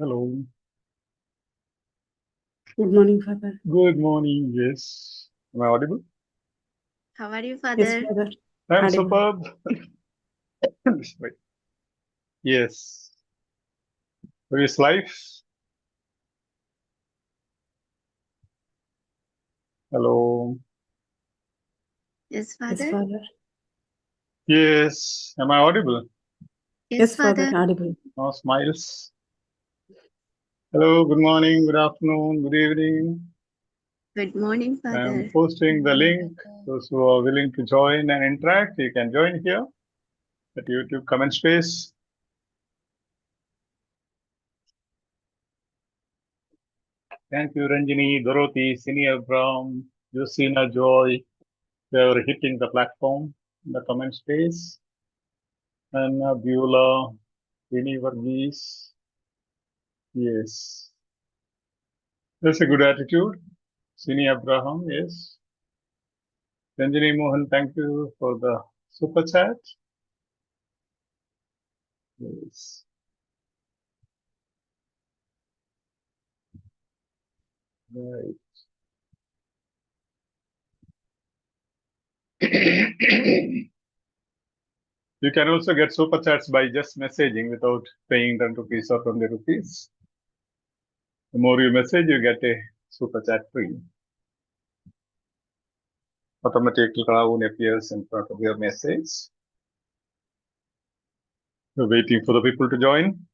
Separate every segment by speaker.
Speaker 1: Hello.
Speaker 2: Good morning, Father.
Speaker 1: Good morning. Yes. Am I audible?
Speaker 3: How are you,
Speaker 2: Yes,
Speaker 3: Father?
Speaker 2: Father.
Speaker 1: I'm
Speaker 2: Audible.
Speaker 1: superb. Wait. Yes. How is life? Hello.
Speaker 3: Yes,
Speaker 2: Yes,
Speaker 3: Father.
Speaker 2: Father.
Speaker 1: Yes. Am I audible?
Speaker 2: Yes, Father.
Speaker 3: Father.
Speaker 2: Audible.
Speaker 1: No smiles. Hello. Good morning. Good afternoon. Good evening.
Speaker 3: Good morning, Father.
Speaker 1: I'm posting the link. Those who are willing to join and interact, you can join here at YouTube comment space. Thank you, Ranjini, Dorothy, Senior Brown, Josina Joy. They are hitting the platform in the comment space. Anna Beulah, Vinny Varghese. Yes. That's a good attitude. Sini Abraham, yes. Ranjini Mohan, thank you for the super chat. Yes. Right. You can also get super chats by just messaging without paying 10 rupees or 20 rupees. The more you message, you get a super chat free. Automatic cloud appears in front of your message. We're waiting for the people to join.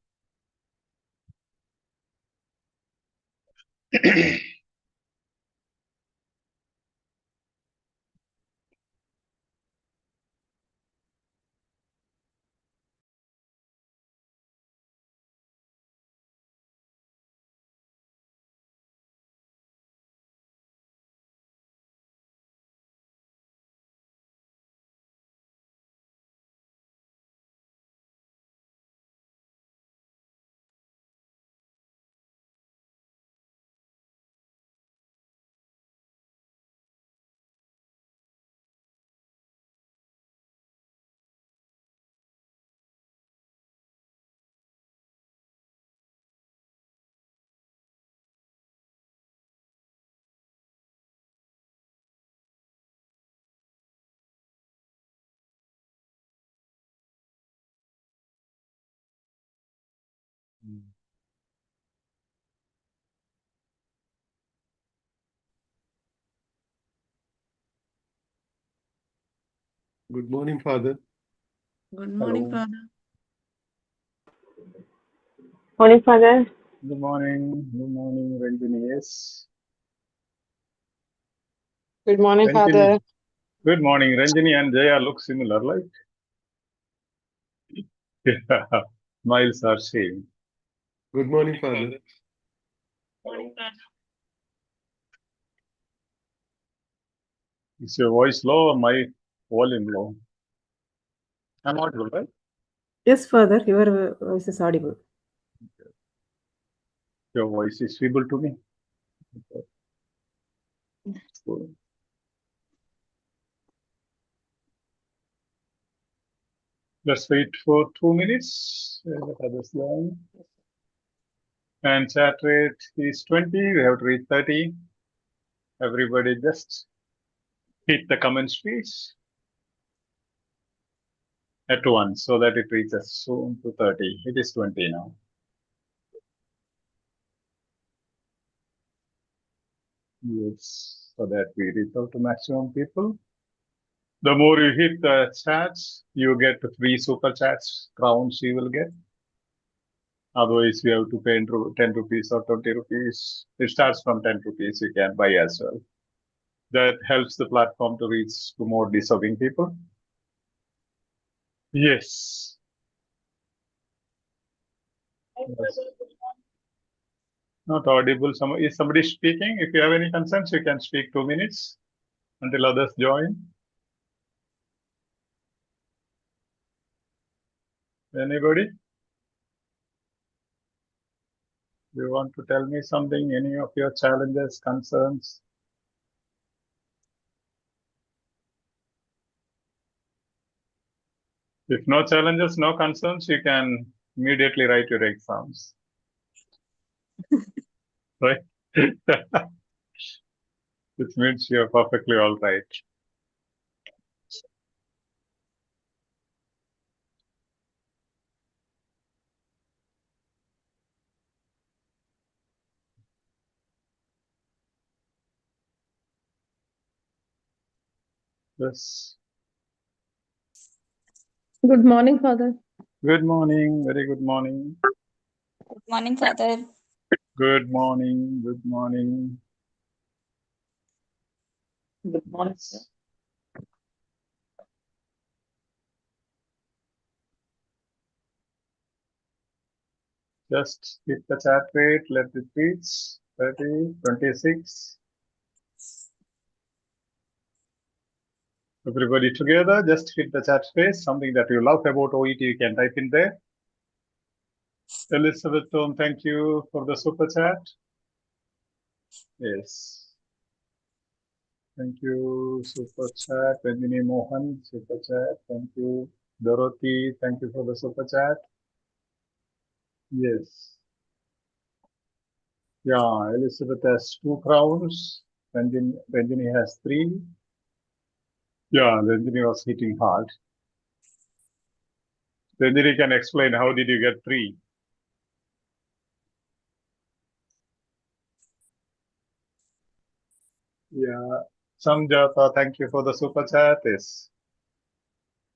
Speaker 4: Good morning, Father.
Speaker 3: Good morning,
Speaker 1: Hello.
Speaker 3: Father.
Speaker 2: Morning, Father.
Speaker 1: Good morning. Good morning, Ranjini. Yes.
Speaker 5: Good morning,
Speaker 1: Ranjini.
Speaker 5: Father.
Speaker 1: Good morning. Ranjini and Jaya look similar, like. Yeah. Smiles are same.
Speaker 4: Good morning, Father.
Speaker 3: Morning, Father.
Speaker 1: Is your voice low or my volume low? I'm audible, right?
Speaker 2: Yes, Father. Your voice is audible.
Speaker 1: Your voice is feeble to me. Good. Let's wait for 2 minutes. Let others join. And chat rate is 20. We have to reach 30. Everybody just hit the comment space at once so that it reaches soon to 30. It is 20 now. Yes, so that we reach out to maximum people. The more you hit the chats, you get free super chats, crowns you will get. Otherwise, you have to pay 10 rupees or 20 rupees. It starts from 10 rupees, you can buy as well. That helps the platform to reach to more deserving people. Yes. Yes. Not audible. Is somebody speaking? If you have any concerns, you can speak 2 minutes until others join. Anybody? You want to tell me something? Any of your challenges, concerns? If no challenges, no concerns, you can immediately write your exams. Right? Which means you're perfectly all right. Yes.
Speaker 5: Good morning, Father.
Speaker 1: Good morning. Very good morning.
Speaker 6: Good morning, Father.
Speaker 1: Good morning. Good morning.
Speaker 2: Good morning, sir.
Speaker 1: Just hit the chat rate. Let it reach 30, 26. Everybody together, just hit the chat space. Something that you love about OET, you can type in there. Elizabeth Tom, thank you for the super chat. Yes. Thank you, super chat. Ranjini Mohan, super chat. Thank you. Dorothy, thank you for the super chat. Yes. Yeah, Elizabeth has 2 crowns. Ranjini has 3. Yeah, Ranjini was hitting hard. Ranjini can explain how did you get 3? Yeah. Samjata, thank you for the super chat. Yes.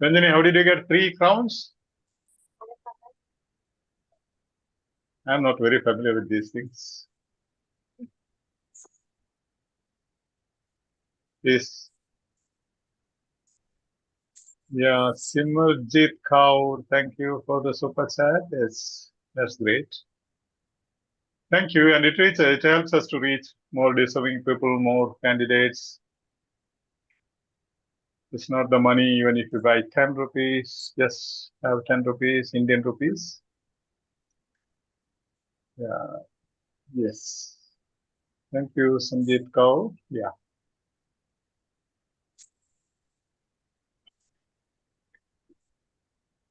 Speaker 1: Ranjini, how did you get 3 crowns? I'm not very familiar with these things. Yes. Yeah, Simarjit Kaur, thank you for the super chat. Yes, that's great. Thank you. And it helps us to reach more deserving people, more candidates. It's not the money, even if you buy 10 rupees, just have 10 rupees, Indian rupees. Yeah, yes. Thank you, Sanjit Kaur. Yeah.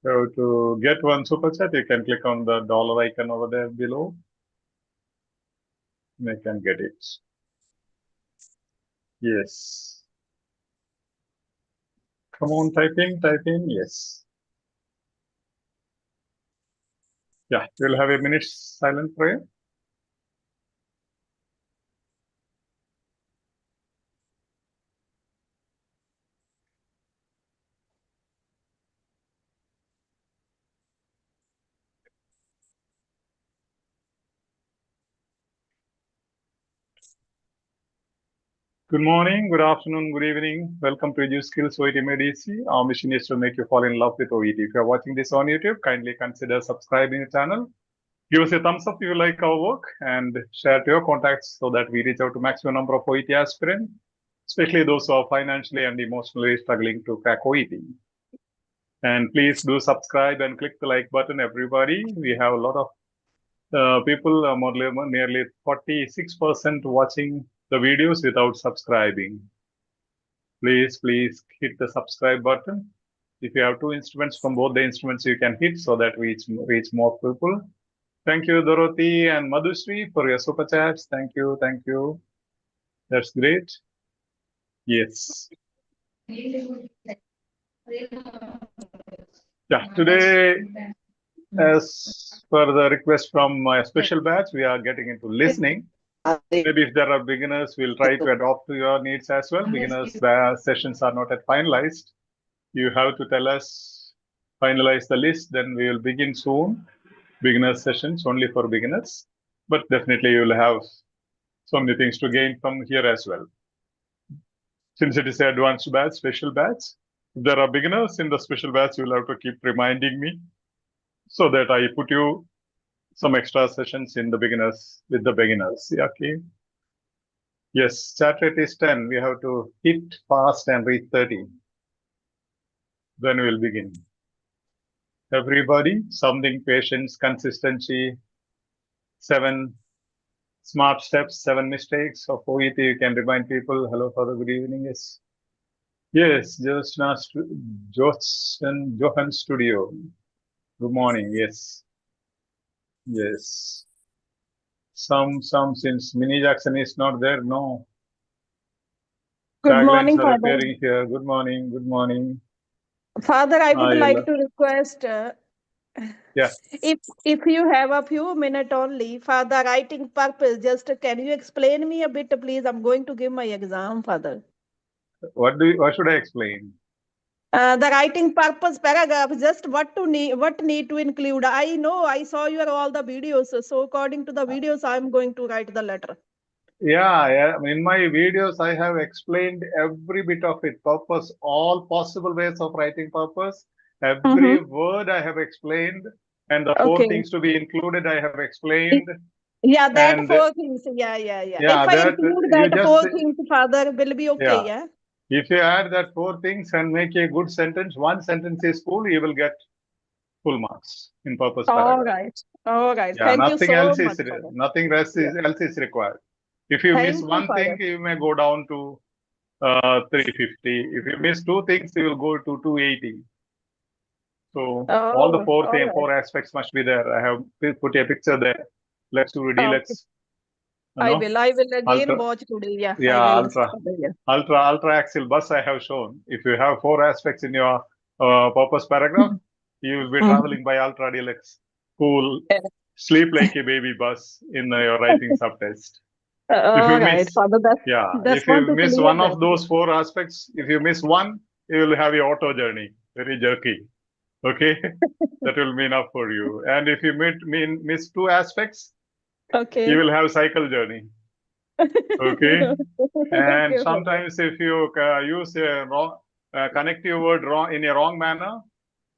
Speaker 1: So to get one super chat, you can click on the dollar icon over there below. You can get it. Yes. Come on, type in, yes. Yeah, we'll have a minute's silent prayer. Good morning, good afternoon, good evening. Welcome to Edu Skills OET MEDC. Our mission is to make you fall in love with OET. If you're watching this on YouTube, kindly consider subscribing the channel. Give us a thumbs up if you like our work and share to your contacts so that we reach out to maximum number of OET aspirants, especially those who are financially and emotionally struggling to crack OET. And please do subscribe and click the like button, everybody. We have a lot of people, nearly 46% watching the videos without subscribing. Please hit the subscribe button. If you have 2 instruments, from both the instruments you can hit so that we reach more people. Thank you, Dorothy and Madhusri, for your super chats. Thank you. That's great. Yes. Yeah, today, as per the request from my special batch, we are getting into listening. Maybe if there are beginners, we'll try to adopt to your needs as well. Beginners sessions are not yet finalized. You have to tell us, finalize the list, then we will begin soon. Beginner sessions only for beginners, but definitely you will have so many things to gain from here as well. Since it is an advanced batch, special batch, if there are beginners in the special batch, you will have to keep reminding me so that I put you some extra sessions in the beginners with the beginners. Yeah, okay. Yes, chat rate is 10. We have to hit fast and reach 30. Then we will begin. Everybody, something, patience, consistency, 7 smart steps, 7 mistakes of OET. You can remind people. Hello, Father. Good evening. Yes. Yes, Johan Studio. Good morning. Yes. Yes. Some, since Minnie Jackson is not there, no.
Speaker 5: Good
Speaker 1: Taglines
Speaker 5: morning,
Speaker 1: are
Speaker 5: Father.
Speaker 1: appearing here. Good morning, good morning.
Speaker 5: Father, I would like
Speaker 1: Yella.
Speaker 5: to request
Speaker 1: Yeah.
Speaker 5: if you have a few minutes only for the writing purpose, just can you explain me a bit, please? I'm going to give my exam, Father.
Speaker 1: What should I explain?
Speaker 5: The writing purpose paragraph, just what need to include. I know I saw your all the videos, so according to the videos, I'm going to write the letter.
Speaker 1: Yeah. In my videos, I have explained every bit of it. Purpose, all possible ways of writing purpose. Every word I have explained, and the four
Speaker 5: Okay.
Speaker 1: things to be included, I have explained.
Speaker 5: Yeah, that
Speaker 1: And
Speaker 5: four things. Yeah.
Speaker 1: yeah,
Speaker 5: If I
Speaker 1: that
Speaker 5: include
Speaker 1: you
Speaker 5: that
Speaker 1: just,
Speaker 5: four things, Father, will be okay.
Speaker 1: yeah.
Speaker 5: Yeah.
Speaker 1: If you add that four things and make a good sentence, one sentence is full, you will get full marks in purpose
Speaker 5: All
Speaker 1: paragraph.
Speaker 5: right.
Speaker 1: Yeah,
Speaker 5: Thank you
Speaker 1: nothing
Speaker 5: so
Speaker 1: else
Speaker 5: much,
Speaker 1: is
Speaker 5: Father.
Speaker 1: nothing else is required. If you miss
Speaker 5: Thank you,
Speaker 1: one thing,
Speaker 5: Father.
Speaker 1: you may go down to 350. If you miss two things, you will go to 280. So all the
Speaker 5: Oh, all right.
Speaker 1: four aspects must be there. I have put a picture there. Let's do
Speaker 5: Okay.
Speaker 1: deluxe.
Speaker 5: I will again
Speaker 1: ultra,
Speaker 5: watch today. Yeah, I
Speaker 1: yeah,
Speaker 5: will.
Speaker 1: ultra axial bus I have shown. If you have four aspects in your purpose paragraph, you will be traveling by ultra deluxe. Cool. Sleep like a baby bus in your writing subtest. If you
Speaker 5: All right,
Speaker 1: miss,
Speaker 5: Father.
Speaker 1: if
Speaker 5: want
Speaker 1: you
Speaker 5: to
Speaker 1: miss
Speaker 5: clear
Speaker 1: one
Speaker 5: that.
Speaker 1: of those four aspects, if you miss one, you will have your auto journey, very jerky. Okay, that will be enough for you. And if you miss two aspects,
Speaker 5: Okay.
Speaker 1: you will have cycle journey. Okay, and
Speaker 5: Okay,
Speaker 1: sometimes if you use a wrong connective word in a wrong manner,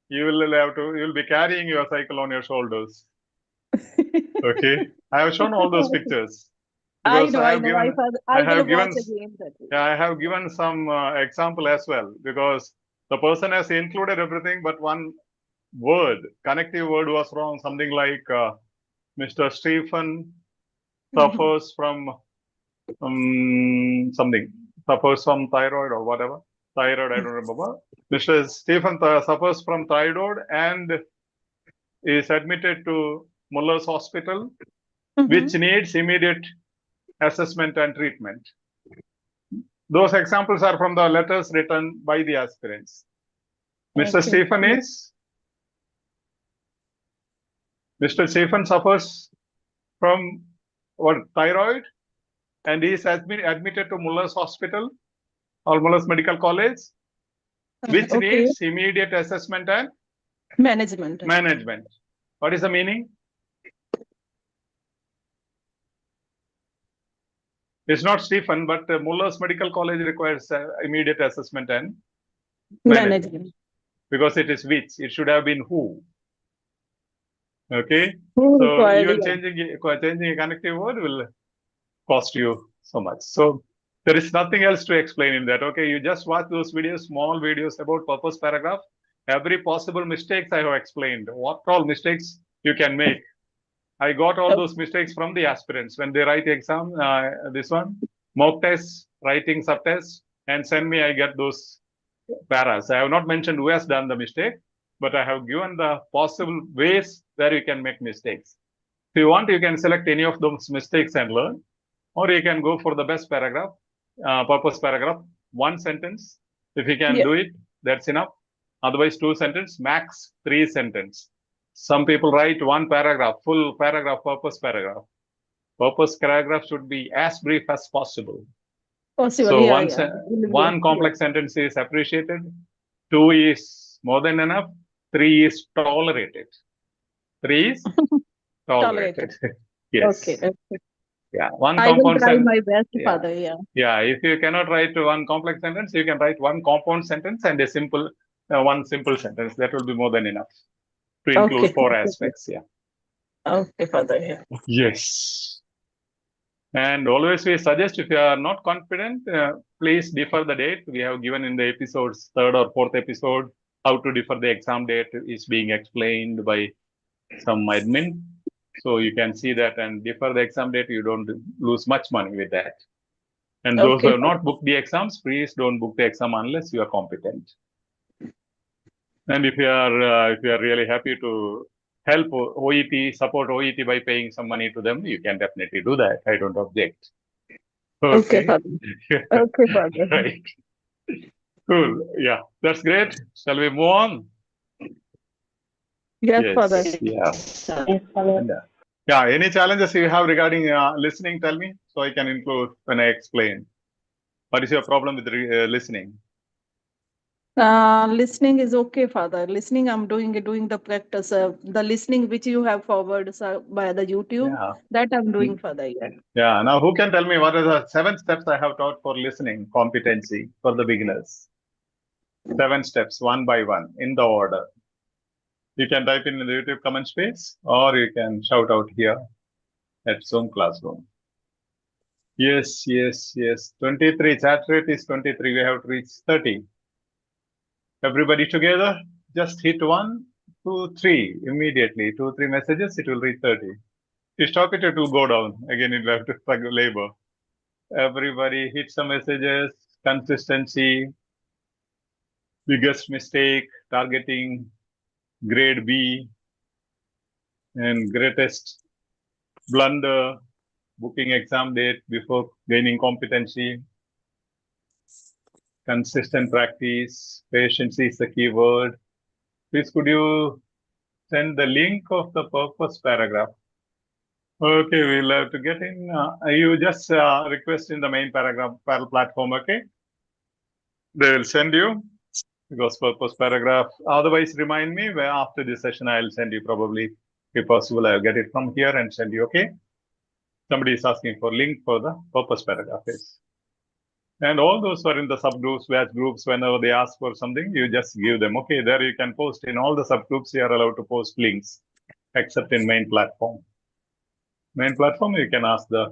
Speaker 1: you will be carrying your cycle on your shoulders. Okay, I have shown all those pictures. Because
Speaker 5: I know. I will watch again.
Speaker 1: I have given some example as well, because the person has included everything, but one word, connective word was wrong. Something like Mr. Stephen suffers from suffers from thyroid or whatever. Thyroid, I don't remember. Mr. Stephen suffers from thyroid and is admitted to Muller's Hospital, which needs immediate assessment and treatment. Those examples are from the letters written by the aspirants. Mr. Stephen suffers from thyroid, and he is admitted to Muller's Hospital or Muller's Medical College, which needs immediate assessment and
Speaker 5: management.
Speaker 1: What is the meaning? It's not Stephen, but Muller's Medical College requires immediate assessment and management. Because it is which. It should have been who. Okay. So even changing a connective word will cost you so much. So there is nothing else to explain in that. Okay. You just watch those videos, small videos about purpose paragraph. Every possible mistakes I have explained. What all mistakes you can make. I got all those mistakes from the aspirants when they write exam, this one, mock test, writing subtest, and send me, I get those paras. I have not mentioned who has done the mistake, but I have given the possible ways where you can make mistakes. If you want, you can select any of those mistakes and learn, or you can go for the best paragraph, purpose paragraph, one sentence. If you can do it, that's enough. Otherwise, 2 sentences, max 3 sentences. Some people write one paragraph, full paragraph, purpose paragraph. Purpose paragraph should be as brief as possible. So one complex sentence is appreciated, 2 is more than enough, 3 is tolerated. 3 is tolerated. Yes. Okay. Yeah. One compound sentence.
Speaker 5: I will try my best, Father.
Speaker 1: Yeah. If you cannot write one complex sentence, you can write one compound sentence and a simple one simple sentence. That will be more than enough to include 4 aspects. Yeah.
Speaker 5: Okay, Father.
Speaker 1: Yes. And always we suggest, if you are not confident, please defer the date. We have given in the episodes, 3rd or 4th episode, how to defer the exam date is being explained by some admin. So you can see that and defer the exam date. You don't lose much money with that. And those who have not booked the exams, please don't book the exam unless you are competent. And if you are really happy to help OET, support OET by paying some money to them, you can definitely do that. I don't object.
Speaker 5: Okay, Father. Okay, Father.
Speaker 1: Right. Cool. Yeah, that's great. Shall we move on?
Speaker 5: Yes,
Speaker 1: Yes.
Speaker 5: Father.
Speaker 1: Yeah. And, yeah. Any challenges you have regarding listening? Tell me, so I can include when I explain. What is your problem with listening?
Speaker 5: Listening is okay, Father. Listening, I'm doing the practice. The listening which you have forwarded by the YouTube,
Speaker 1: Yeah.
Speaker 5: that I'm doing, Father. Yeah.
Speaker 1: Yeah. Now, who can tell me what are the 7 steps I have taught for listening competency for the beginners? 7 steps, one by one, in the order. You can type in the YouTube comment space, or you can shout out here at Zoom classroom. Yes, yes, yes. 23. Chat rate is 23. We have to reach 30. Everybody together, just hit 1, 2, 3 immediately. 2, 3 messages, it will reach 30. If you stop it, it will go down. Again, it will have to struggle labor. Everybody hit some messages, consistency, biggest mistake, targeting grade B, and greatest blunder, booking exam date before gaining competency, consistent practice, patience is the key word. Please could you send the link of the purpose paragraph? Okay, we'll have to get in. You just request in the main paragraph platform, okay? They will send you because purpose paragraph. Otherwise, remind me where after this session I'll send you probably. If possible, I'll get it from here and send you, okay? Somebody is asking for link for the purpose paragraph. Yes. And all those who are in the subgroups, batch groups, whenever they ask for something, you just give them. Okay, there you can post in all the subgroups. You are allowed to post links, except in main platform. Main platform, you can ask the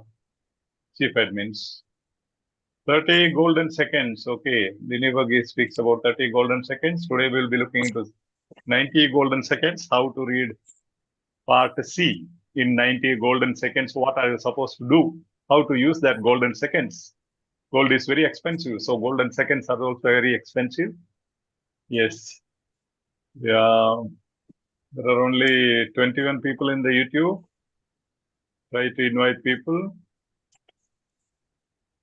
Speaker 1: chief admins. 30 golden seconds. Okay, Dinivagi speaks about 30 golden seconds. Today we'll be looking into 90 golden seconds. How to read part C in 90 golden seconds. What are you supposed to do? How to use that golden seconds? Gold is very expensive, so golden seconds are also very expensive. Yes. Yeah. There are only 21 people in the YouTube. Try to invite people.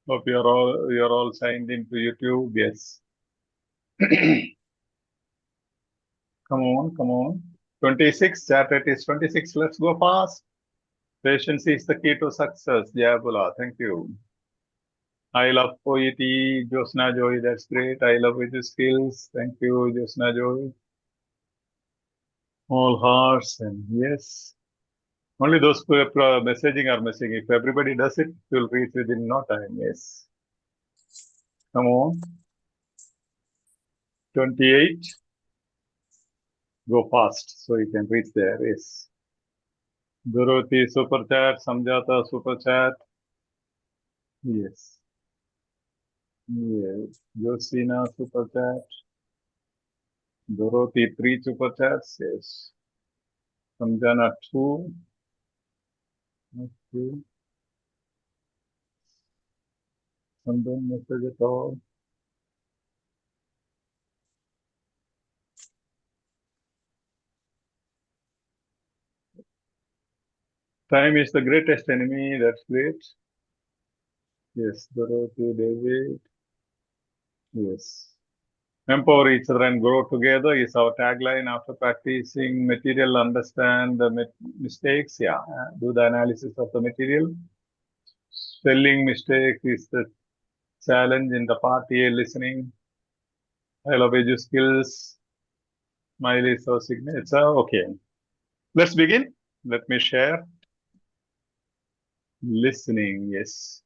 Speaker 1: Hope you're all signed into YouTube. Yes. Come on, come on. 26. Chat rate is 26. Let's go fast. Patience is the key to success. Jayabula. Thank you. I love OET, Josna Joy, that's great. I love Edu Skills. Thank you, Josna Joy. All hearts and yes. Only those who are messaging are missing. If everybody does it, you'll reach within no time. Yes. Come on. 28. Go fast so you can reach there. Yes. Dorothy super chat, Samjata super chat. Yes. Yes. Josina super chat. Dorothy 3 super chats. Yes. Samjana 2. Okay. Samjan message at all. Time is the greatest enemy. That's great. Yes. Dorothy, David. Yes. Empower each other and grow together is our tagline. After practicing material, understand the mistakes. Yeah, do the analysis of the material. Spelling mistake is the challenge in the part A listening. I love Edu Skills. Smile is our signature. Okay, let's begin. Let me share. Listening, yes.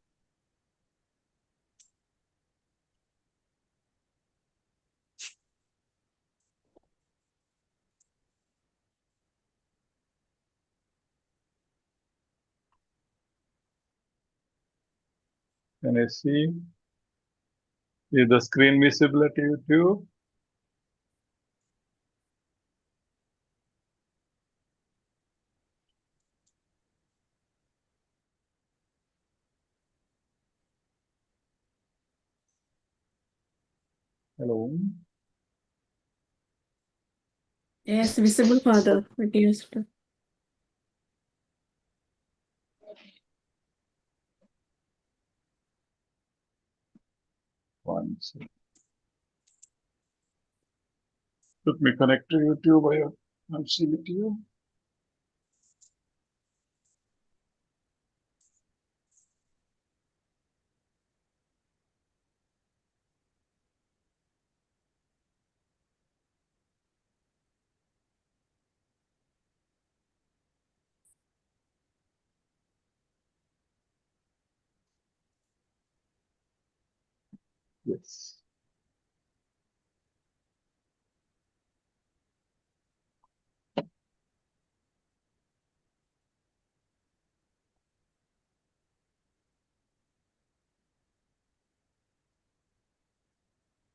Speaker 1: Can I see? Is the screen visible at YouTube? Hello.
Speaker 2: Yes, visible, Father. It is.
Speaker 1: One second. Let me connect to YouTube. I'll see it you. Yes.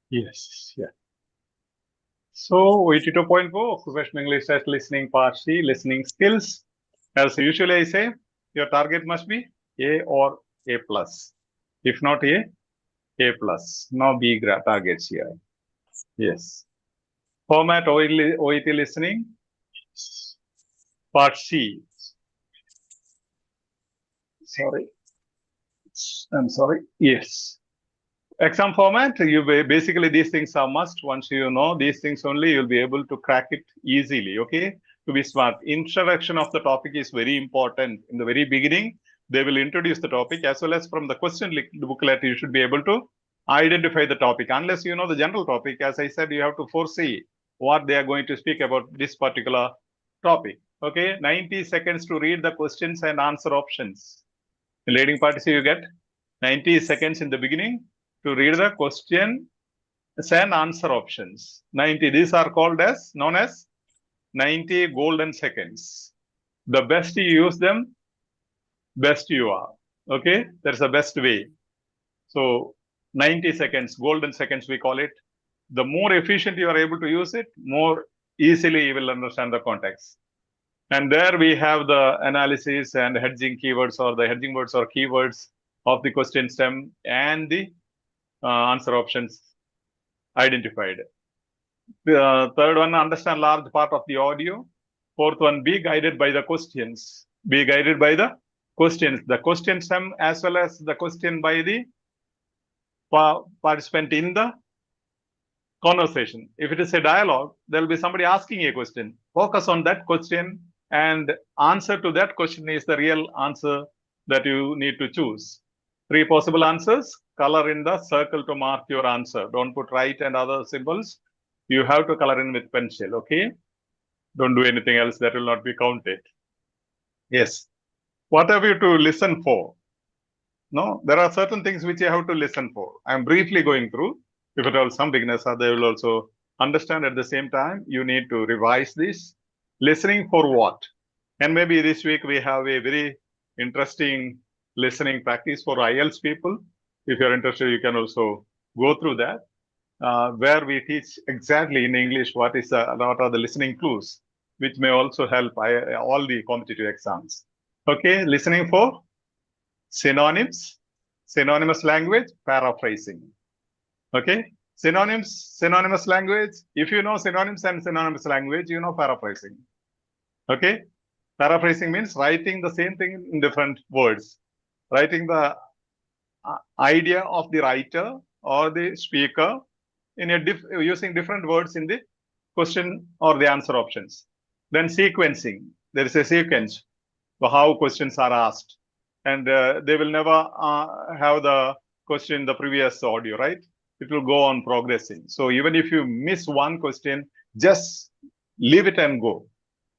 Speaker 1: Yes, yeah. So, OET 2.4, Occupational English Test Listening Part C, Listening Skills. As usually I say, your target must be A or A plus. If not A, A plus. No B targets here. Yes. Format OET Listening, Part C. Sorry. I'm sorry. Yes. Exam format, basically these things are must. Once you know these things only, you'll be able to crack it easily, okay? To be smart. Introduction of the topic is very important. In the very beginning, they will introduce the topic as well as from the question booklet, you should be able to identify the topic. Unless you know the general topic, as I said, you have to foresee what they are going to speak about this particular topic, okay? 90 seconds to read the questions and answer options. In leading participant, you get 90 seconds in the beginning to read the question and answer options. 90, these are called as, known as 90 golden seconds. The best you use them, best you are. Okay, there's a best way. So 90 seconds, golden seconds we call it. The more efficient you are able to use it, more easily you will understand the context. And there we have the analysis and hedging keywords or the hedging words or keywords of the question stem and the answer options identified. The third one, understand large part of the audio. Fourth one, be guided by the questions. Be guided by the questions. The question stem as well as the question by the participant in the conversation. If it is a dialogue, there will be somebody asking a question. Focus on that question and answer to that question is the real answer that you need to choose. 3 possible answers, color in the circle to mark your answer. Don't put right and other symbols. You have to color in with pencil, okay? Don't do anything else, that will not be counted. Yes. What have you to listen for? No, there are certain things which you have to listen for. I'm briefly going through. If at all some beginners are, they will also understand at the same time. You need to revise this. Listening for what? And maybe this week we have a very interesting listening practice for IELTS people. If you're interested, you can also go through that, where we teach exactly in English what are the listening clues, which may also help all the competitive exams. Okay, listening for synonyms, synonymous language, paraphrasing. Okay, synonymous language. If you know synonyms and synonymous language, you know paraphrasing. Okay, paraphrasing means writing the same thing in different words, writing the idea of the writer or the speaker in using different words in the question or the answer options. Then sequencing. There is a sequence for how questions are asked, and they will never have the question in the previous audio, right? It will go on progressing. So even if you miss one question, just leave it and go.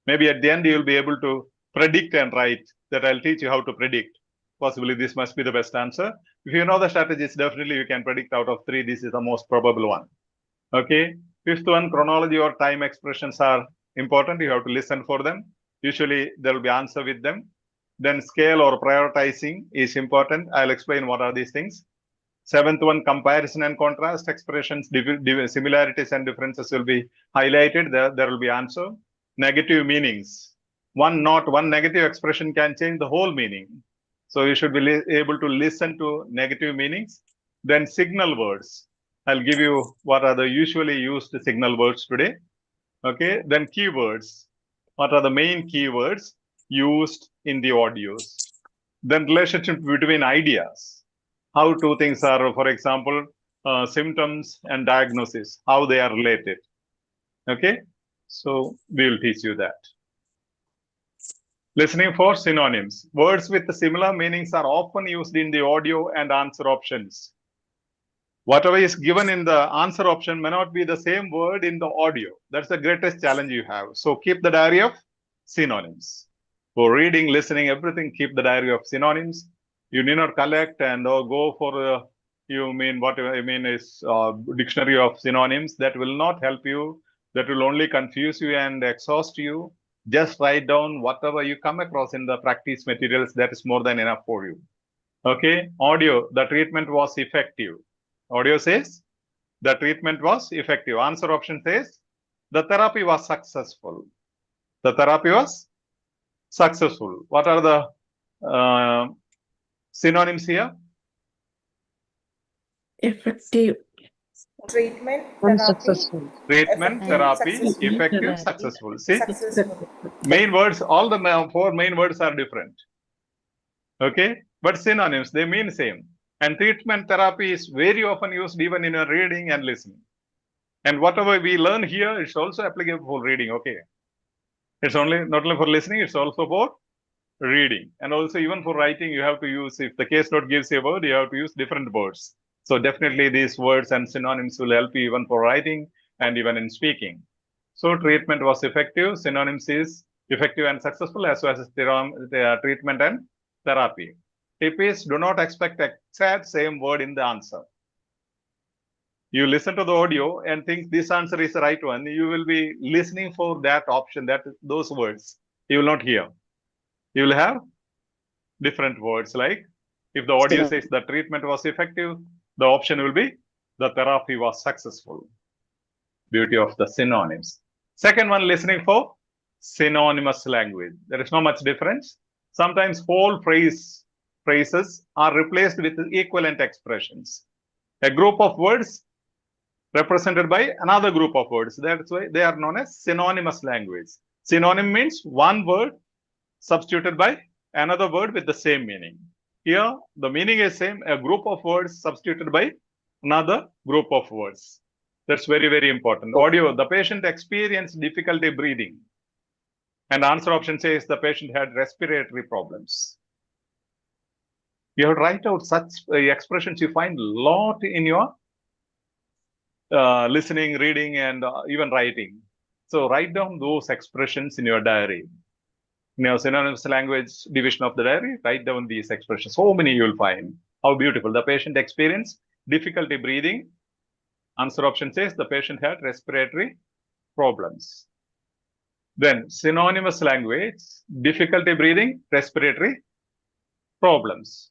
Speaker 1: Maybe at the end, you'll be able to predict and write that I'll teach you how to predict. Possibly this must be the best answer. If you know the strategies, definitely you can predict out of 3. This is the most probable one. Okay. 5th one, chronology or time expressions are important. You have to listen for them. Usually there will be answer with them. Then scale or prioritizing is important. I'll explain what are these things. 7th one, comparison and contrast expressions, similarities and differences will be highlighted. There will be answer. Negative meanings. One negative expression can change the whole meaning. So you should be able to listen to negative meanings. Then signal words. I'll give you what are the usually used signal words today. Okay. Then keywords. What are the main keywords used in the audios? Then relationship between ideas. How two things are, for example, symptoms and diagnosis, how they are related. Okay, so we will teach you that. Listening for synonyms. Words with similar meanings are often used in the audio and answer options. Whatever is given in the answer option may not be the same word in the audio. That's the greatest challenge you have. So keep the diary of synonyms. For reading, listening, everything, keep the diary of synonyms. You need not collect and go for whatever I mean is dictionary of synonyms. That will not help you. That will only confuse you and exhaust you. Just write down whatever you come across in the practice materials. That is more than enough for you. Okay. Audio, the treatment was effective. Audio says the treatment was effective. Answer option says the therapy was successful. The therapy was successful. What are the synonyms here?
Speaker 2: Effective.
Speaker 7: Treatment,
Speaker 8: Unsuccessful.
Speaker 1: Treatment, therapy,
Speaker 7: successful.
Speaker 1: effective, successful. See,
Speaker 7: Successful.
Speaker 1: main words, all the 4 main words are different. Okay, but synonyms, they mean same. And treatment therapy is very often used even in your reading and listening. And whatever we learn here, it's also applicable for reading. Okay, it's not only for listening, it's also for reading. And also even for writing, you have to use, if the case note gives you a word, you have to use different words. So definitely these words and synonyms will help you even for writing and even in speaking. So treatment was effective. Synonyms is effective and successful, as well as treatment and therapy. Tip is, do not expect exact same word in the answer. You listen to the audio and think this answer is the right one. You will be listening for that option, those words. You will not hear. You will have different words, like if the audio says the treatment was effective, the option will be the therapy was successful. Beauty of the synonyms. Second one, listening for synonymous language. There is not much difference. Sometimes whole phrases are replaced with equivalent expressions. A group of words represented by another group of words. That's why they are known as synonymous language. Synonym means one word substituted by another word with the same meaning. Here, the meaning is same, a group of words substituted by another group of words. That's very, very important. Audio, the patient experienced difficulty breathing. And answer option says the patient had respiratory problems. You have to write out such expressions you find a lot in your listening, reading, and even writing. So write down those expressions in your diary. In your synonymous language division of the diary, write down these expressions. So many you will find. How beautiful. The patient experienced difficulty breathing. Answer option says the patient had respiratory problems. Then synonymous language, difficulty breathing, respiratory problems.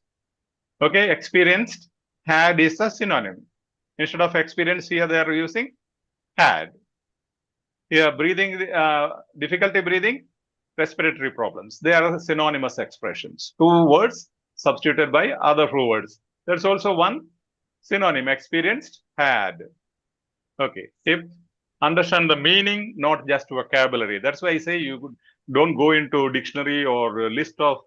Speaker 1: Okay, experienced, had is a synonym. Instead of experienced, here they are using had. Here, breathing, difficulty breathing, respiratory problems. They are synonymous expressions. 2 words substituted by other 2 words. There's also one synonym, experienced, had. Okay, tip, understand the meaning, not just vocabulary. That's why I say you don't go into dictionary or list of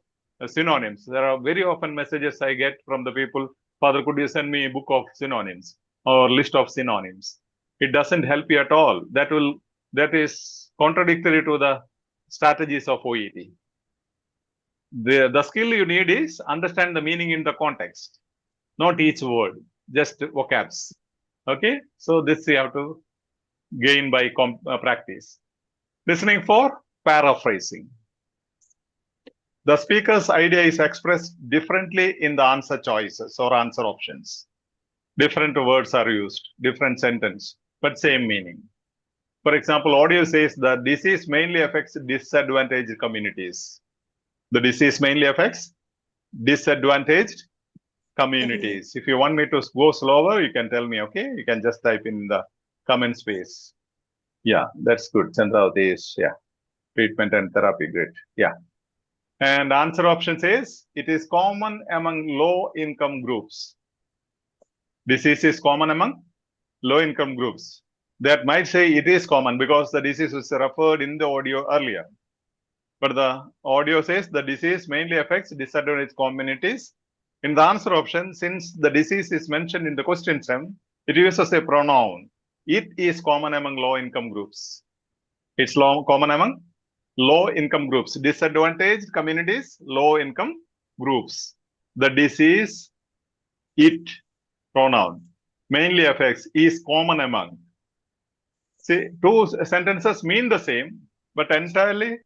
Speaker 1: synonyms. There are very often messages I get from the people, Father, could you send me a book of synonyms or list of synonyms? It doesn't help you at all. That is contradictory to the strategies of OET. The skill you need is understand the meaning in the context, not each word, just vocabs. Okay, so this you have to gain by practice. Listening for paraphrasing. The speaker's idea is expressed differently in the answer choices or answer options. Different words are used, different sentence, but same meaning. For example, audio says the disease mainly affects disadvantaged communities. The disease mainly affects disadvantaged communities. If you want me to go slower, you can tell me, okay? You can just type in the comment space. Yeah, that's good. Chandravati is, yeah. Treatment and therapy, great. Yeah. And answer option says, it is common among low-income groups. Disease is common among low-income groups. That might say it is common because the disease was referred in the audio earlier. But the audio says the disease mainly affects disadvantaged communities. In the answer option, since the disease is mentioned in the question stem, It uses a pronoun. It is common among low-income groups. It's common among low-income groups. Disadvantaged communities, low-income groups. The disease, it pronoun, mainly affects, is common among. See, two sentences mean the same, but entirely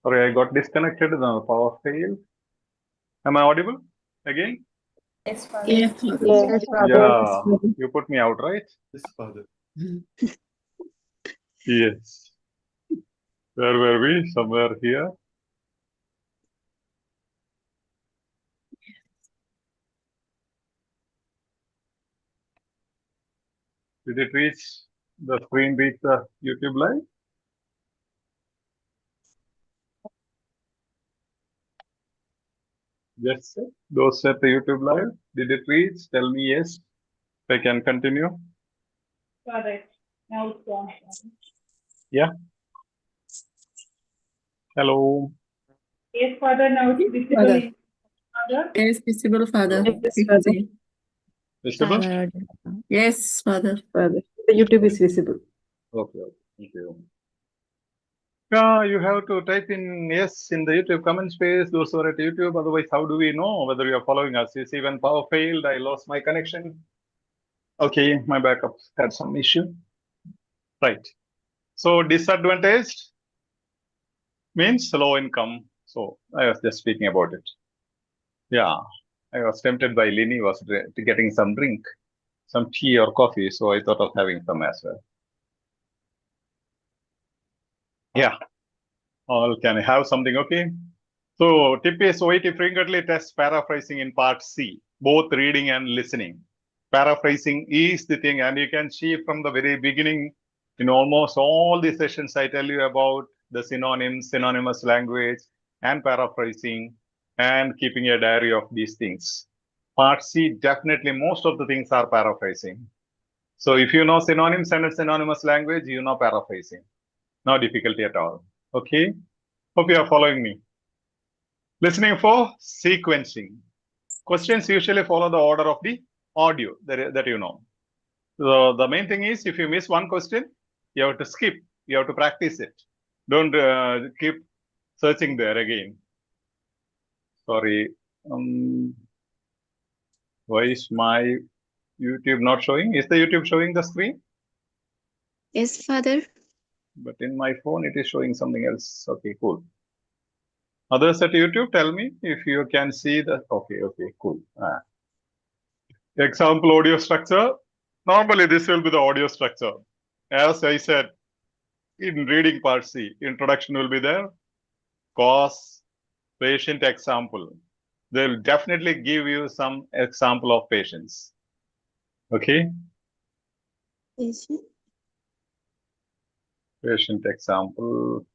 Speaker 1: sorry, I got disconnected. The power failed. Am I audible again?
Speaker 7: Yes, Father.
Speaker 2: Yes,
Speaker 3: Yes,
Speaker 1: Yeah, you put me out, right?
Speaker 4: Yes, Father.
Speaker 1: Yes. Where were we? Somewhere here. Did it reach the screen? Reach the YouTube live? Yes, sir. Those at the YouTube live. Did it reach? Tell me yes. I can continue.
Speaker 8: Correct. Now it's on.
Speaker 1: Yeah. Hello.
Speaker 8: Yes, Father, now it's visible.
Speaker 2: Father.
Speaker 8: Father,
Speaker 9: Yes, visible, Father.
Speaker 2: Yes, Father.
Speaker 1: Visible?
Speaker 9: Yes, Father.
Speaker 2: Father. The YouTube is visible.
Speaker 1: Okay. Thank you. Yeah, you have to type in yes in the YouTube comment space. Those who are at YouTube. Otherwise, how do we know whether you are following us? You see, when power failed, I lost my connection. Okay, my backup had some issue. Right. So disadvantaged means low income. So I was just speaking about it. Yeah, I was tempted by Lini was getting some drink, some tea or coffee. So I thought of having some as well. Yeah. All can I have something? Okay. So tip is OET frequently tests paraphrasing in part C, both reading and listening. Paraphrasing is the thing, and you can see from the very beginning in almost all the sessions I tell you about the synonyms, synonymous language, and paraphrasing, and keeping a diary of these things. Part C, definitely most of the things are paraphrasing. So if you know synonyms and synonymous language, you know paraphrasing. No difficulty at all. Okay. Hope you are following me. Listening for sequencing. Questions usually follow the order of the audio that you know. So the main thing is if you miss one question, you have to skip. You have to practice it. Don't keep searching there again. Sorry. Why is my YouTube not showing? Is the YouTube showing the screen?
Speaker 3: Yes, Father.
Speaker 1: But in my phone, it is showing something else. Okay, cool. Others at YouTube, tell me if you can see the. Okay, cool. Example audio structure. Normally, this will be the audio structure. As I said, in reading part C, introduction will be there. Cause, patient example. They'll definitely give you some example of patients. Okay?
Speaker 3: Yes.
Speaker 1: Patient example.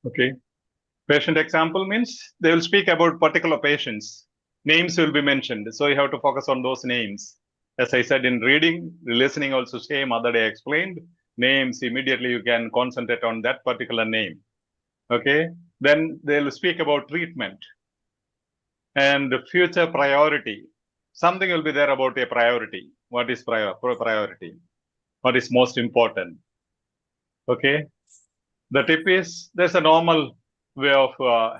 Speaker 1: Okay. Patient example means they will speak about particular patients. Names will be mentioned. So you have to focus on those names. As I said in reading, listening also same other day I explained. Names, immediately you can concentrate on that particular name. Okay. Then they'll speak about treatment and future priority. something will be there about a priority. What is priority? What is most important? Okay. The tip is there's a normal way of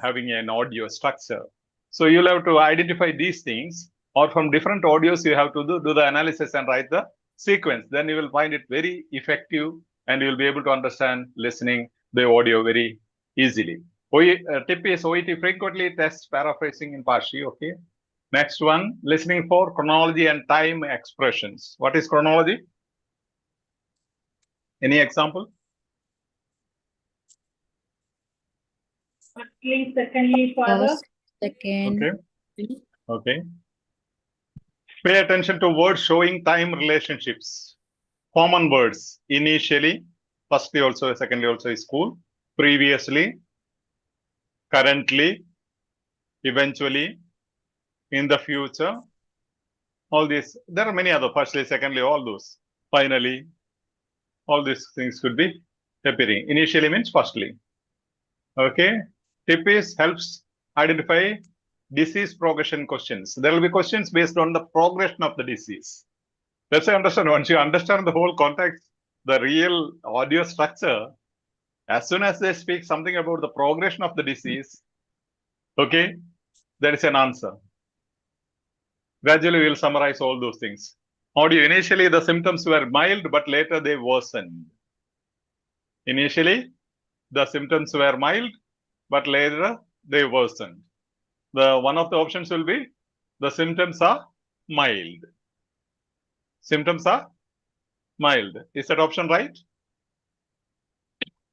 Speaker 1: having an audio structure. So you'll have to identify these things, or from different audios, you have to do the analysis and write the sequence. Then you will find it very effective and you'll be able to understand listening the audio very easily. Tip is OET frequently tests paraphrasing in partially. Okay. Next one, listening for chronology and time expressions. What is chronology? Any example?
Speaker 8: Firstly, secondly, father.
Speaker 6: First, second,
Speaker 1: Okay. Okay. Pay attention to words showing time relationships. Common words. Initially, firstly also, secondly also is school. Previously, currently, eventually, in the future. All these, there are many other, firstly, secondly, all those. Finally, all these things could be appearing. Initially means firstly. Okay. Tip is helps identify disease progression questions. There will be questions based on the progression of the disease. Let's say understand, once you understand the whole context, the real audio structure, as soon as they speak something about the progression of the disease, okay, there is an answer. Gradually, we will summarize all those things. Audio, initially the symptoms were mild, but later they worsened. Initially, the symptoms were mild, but later they worsened. One of the options will be the symptoms are mild. Symptoms are mild. Is that option right?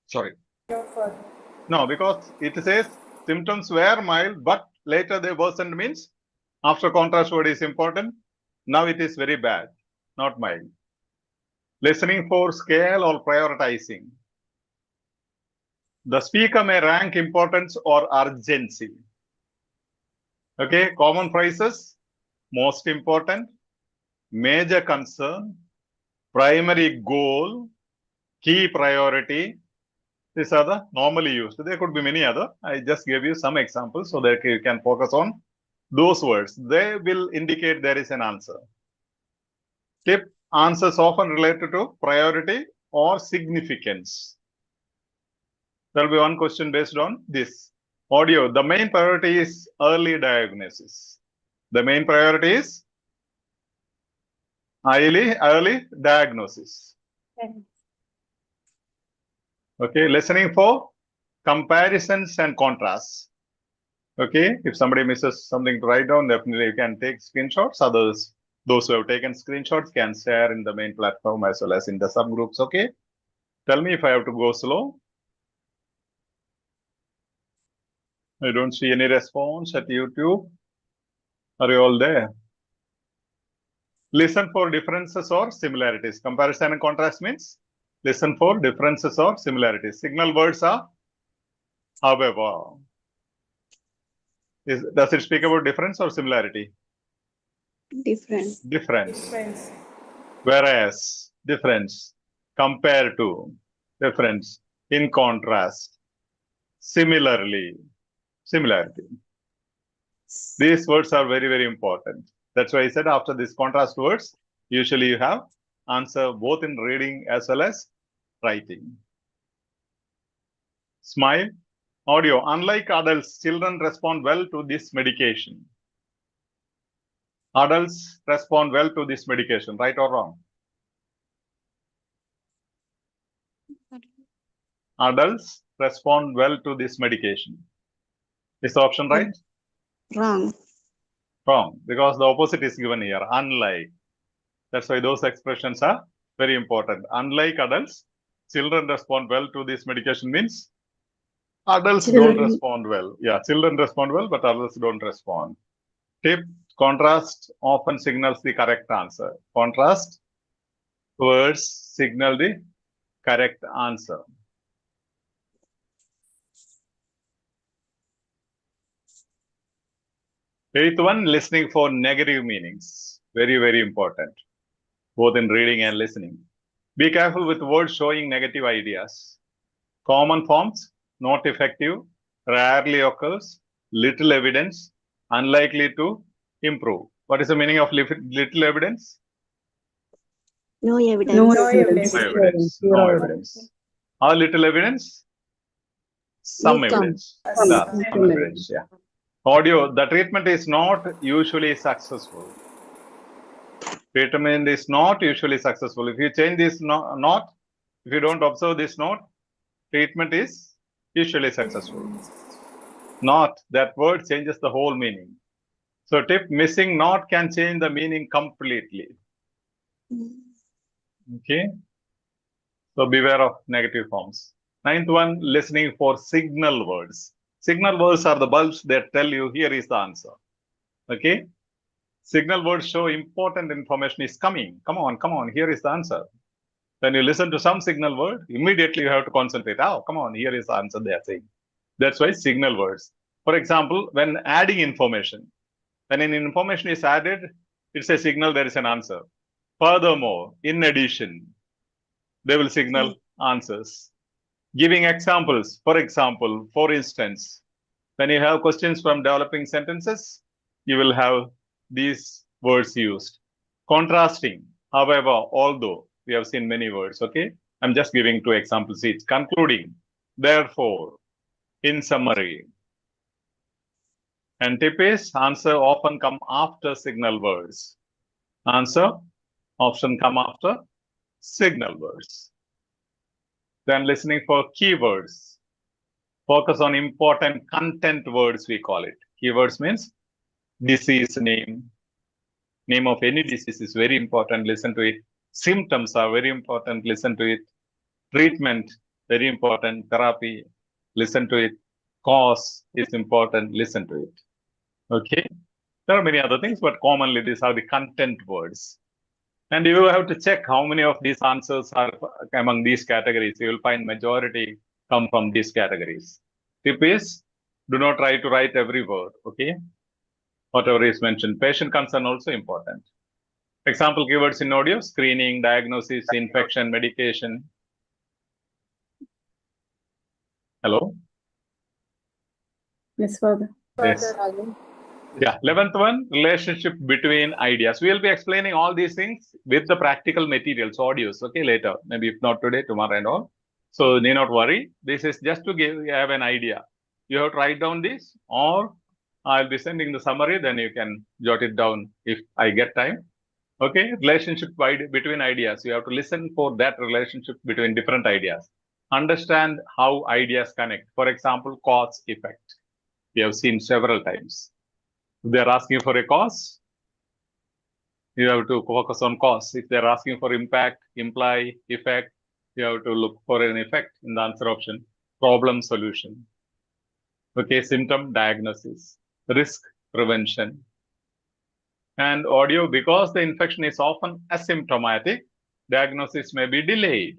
Speaker 1: Sorry.
Speaker 7: No, Father.
Speaker 1: No, because it says symptoms were mild, but later they worsened means after contrast word is important. Now it is very bad, not mild. Listening for scale or prioritizing. The speaker may rank importance or urgency. Okay, common phrases, most important, major concern, primary goal, key priority. These are the normally used. There could be many other. I just gave you some examples so that you can focus on those words. They will indicate there is an answer. Tip, answers often related to priority or significance. There will be one question based on this. Audio, the main priority is early diagnosis. The main priority is early diagnosis. Okay, listening for comparisons and contrasts. Okay, if somebody misses something to write down, definitely you can take screenshots. Others, those who have taken screenshots can share in the main platform as well as in the subgroups. Okay, tell me if I have to go slow. I don't see any response at YouTube. Are you all there? Listen for differences or similarities. Comparison and contrast means listen for differences or similarities. Signal words are however. Does it speak about difference or similarity?
Speaker 3: Difference.
Speaker 7: Difference.
Speaker 1: Whereas, difference, compare to, difference, in contrast, similarly, similarity. These words are very, very important. That's why I said after these contrast words, usually you have answer both in reading as well as writing. Smile. Audio. Unlike adults, children respond well to this medication. Adults respond well to this medication, right or wrong? Adults respond well to this medication. Is the option right?
Speaker 3: Wrong.
Speaker 1: Wrong, because the opposite is given here, unlike. That's why those expressions are very important. Unlike adults, children respond well to this medication means adults don't respond well. Yeah, children respond well, but adults don't respond. Tip, contrast often signals the correct answer. Contrast words signal the correct answer. Eighth one, listening for negative meanings. Very, very important, both in reading and listening. Be careful with words showing negative ideas. Common forms, not effective, rarely occurs, little evidence, unlikely to improve. What is the meaning of little evidence?
Speaker 3: No evidence.
Speaker 2: No
Speaker 7: No
Speaker 2: evidence.
Speaker 1: No
Speaker 7: evidence.
Speaker 1: evidence. No
Speaker 2: Zero
Speaker 1: evidence. How little evidence? Some
Speaker 3: Little.
Speaker 1: evidence.
Speaker 2: Some.
Speaker 1: Yeah,
Speaker 2: Some
Speaker 1: some evidence. Yeah. Audio. The treatment is not usually successful. Treatment is not usually successful. If you change this not, if you don't observe this note, treatment is usually successful. Not, that word changes the whole meaning. So tip, missing not can change the meaning completely. Okay. So beware of negative forms. Ninth one, listening for signal words. Signal words are the bulbs that tell you here is the answer. Okay. Signal words show important information is coming. Come on, here is the answer. When you listen to some signal word, immediately you have to concentrate. Oh, come on, here is the answer they are saying. That's why signal words. For example, when adding information, when an information is added, it's a signal there is an answer. Furthermore, in addition, they will signal answers. Giving examples, for example, for instance, when you have questions from developing sentences, you will have these words used. Contrasting, however, although, we have seen many words, okay? I'm just giving 2 examples each. Concluding, therefore, in summary. And tip is, answer often come after signal words. Answer often come after signal words. Then listening for keywords. Focus on important content words, we call it. Keywords means disease name. Name of any disease is very important, listen to it. Symptoms are very important, listen to it. Treatment, very important. Therapy, listen to it. Cause is important, listen to it. Okay. There are many other things, but commonly these are the content words. And you have to check how many of these answers are among these categories. You will find majority come from these categories. Tip is, do not try to write every word, okay? Whatever is mentioned. Patient concern also important. Example keywords in audio, screening, diagnosis, infection, medication. Hello?
Speaker 2: Yes, Father.
Speaker 1: Yes. Yeah, 11th one, relationship between ideas. We will be explaining all these things with the practical materials, audios, okay, later. Maybe if not today, tomorrow and all. So need not worry. This is just to have an idea. You have to write down this, or I'll be sending the summary, then you can jot it down if I get time. Okay, relationship between ideas. You have to listen for that relationship between different ideas. Understand how ideas connect. For example, cause effect. We have seen several times. If they're asking for a cause, you have to focus on cause. If they're asking for impact, imply, effect, you have to look for an effect in the answer option. Problem, solution. Okay, symptom, diagnosis. Risk, prevention. And audio, because the infection is often asymptomatic, diagnosis may be delayed.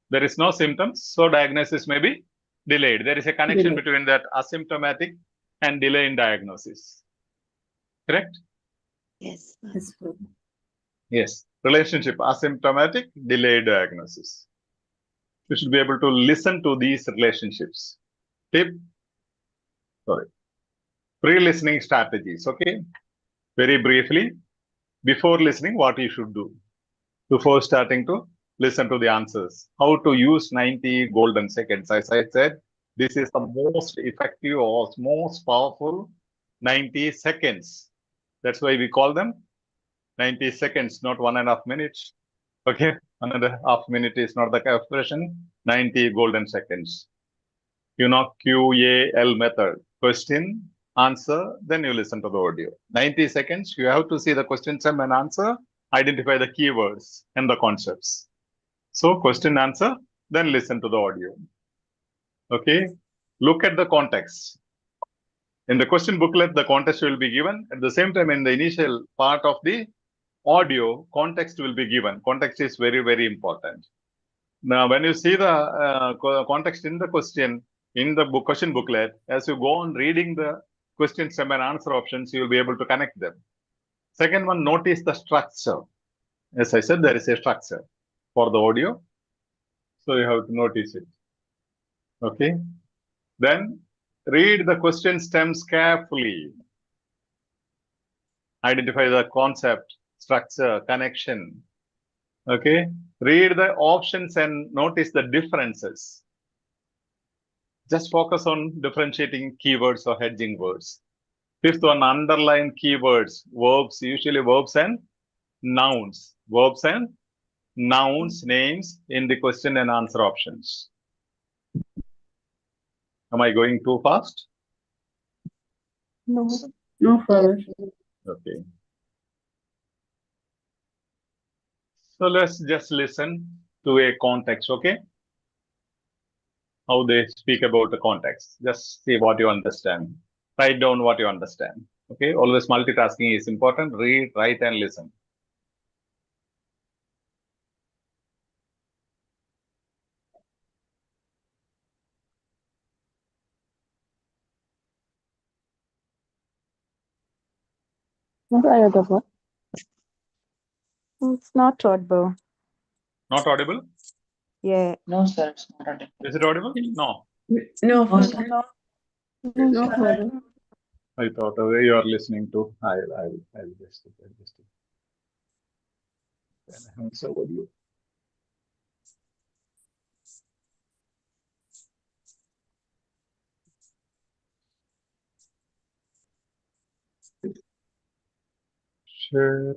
Speaker 1: There is no symptoms, so diagnosis may be delayed. There is a connection between that asymptomatic and delay in diagnosis. Correct?
Speaker 3: Yes.
Speaker 2: Yes, Father.
Speaker 1: Yes. Relationship, asymptomatic, delayed diagnosis. You should be able to listen to these relationships. Pre-listening strategies, okay? Very briefly, before listening, what you should do before starting to listen to the answers. How to use 90 golden seconds. As I said, this is the most effective or most powerful 90 seconds. That's why we call them 90 seconds, not 1.5 minutes. Okay, 1.5 minutes is not the expression. 90 golden seconds. You know, QAL method. Question, answer, then you listen to the audio. 90 seconds, you have to see the question, sum and answer, identify the keywords and the concepts. So question, answer, then listen to the audio. Okay, look at the context. In the question booklet, the context will be given. At the same time, in the initial part of the audio, context will be given. Context is very, very important. Now, when you see the context in the question, in the question booklet, as you go on reading the question, sum and answer options, you will be able to connect them. Second one, notice the structure. As I said, there is a structure for the audio. So you have to notice it. Okay. Then Read the question stems carefully. Identify the concept, structure, connection. Okay. Read the options and notice the differences. Just focus on differentiating keywords or hedging words. Fifth one, underline keywords, verbs, usually verbs and nouns. Verbs and nouns, names in the question and answer options. Am I going too fast?
Speaker 3: No.
Speaker 2: No, Father.
Speaker 1: Okay. So let's just listen to a context, okay? How they speak about the context. Just see what you understand. Write down what you understand. Okay, always multitasking is important. Read, write, and listen.
Speaker 10: It's not audible.
Speaker 1: Not audible?
Speaker 10: Yeah.
Speaker 11: No, sir, it's not audible.
Speaker 1: Is it audible? No.
Speaker 2: No,
Speaker 11: No,
Speaker 2: Father.
Speaker 11: sir.
Speaker 2: No, Father.
Speaker 1: I thought the way you are listening to. I'll just answer with you. Share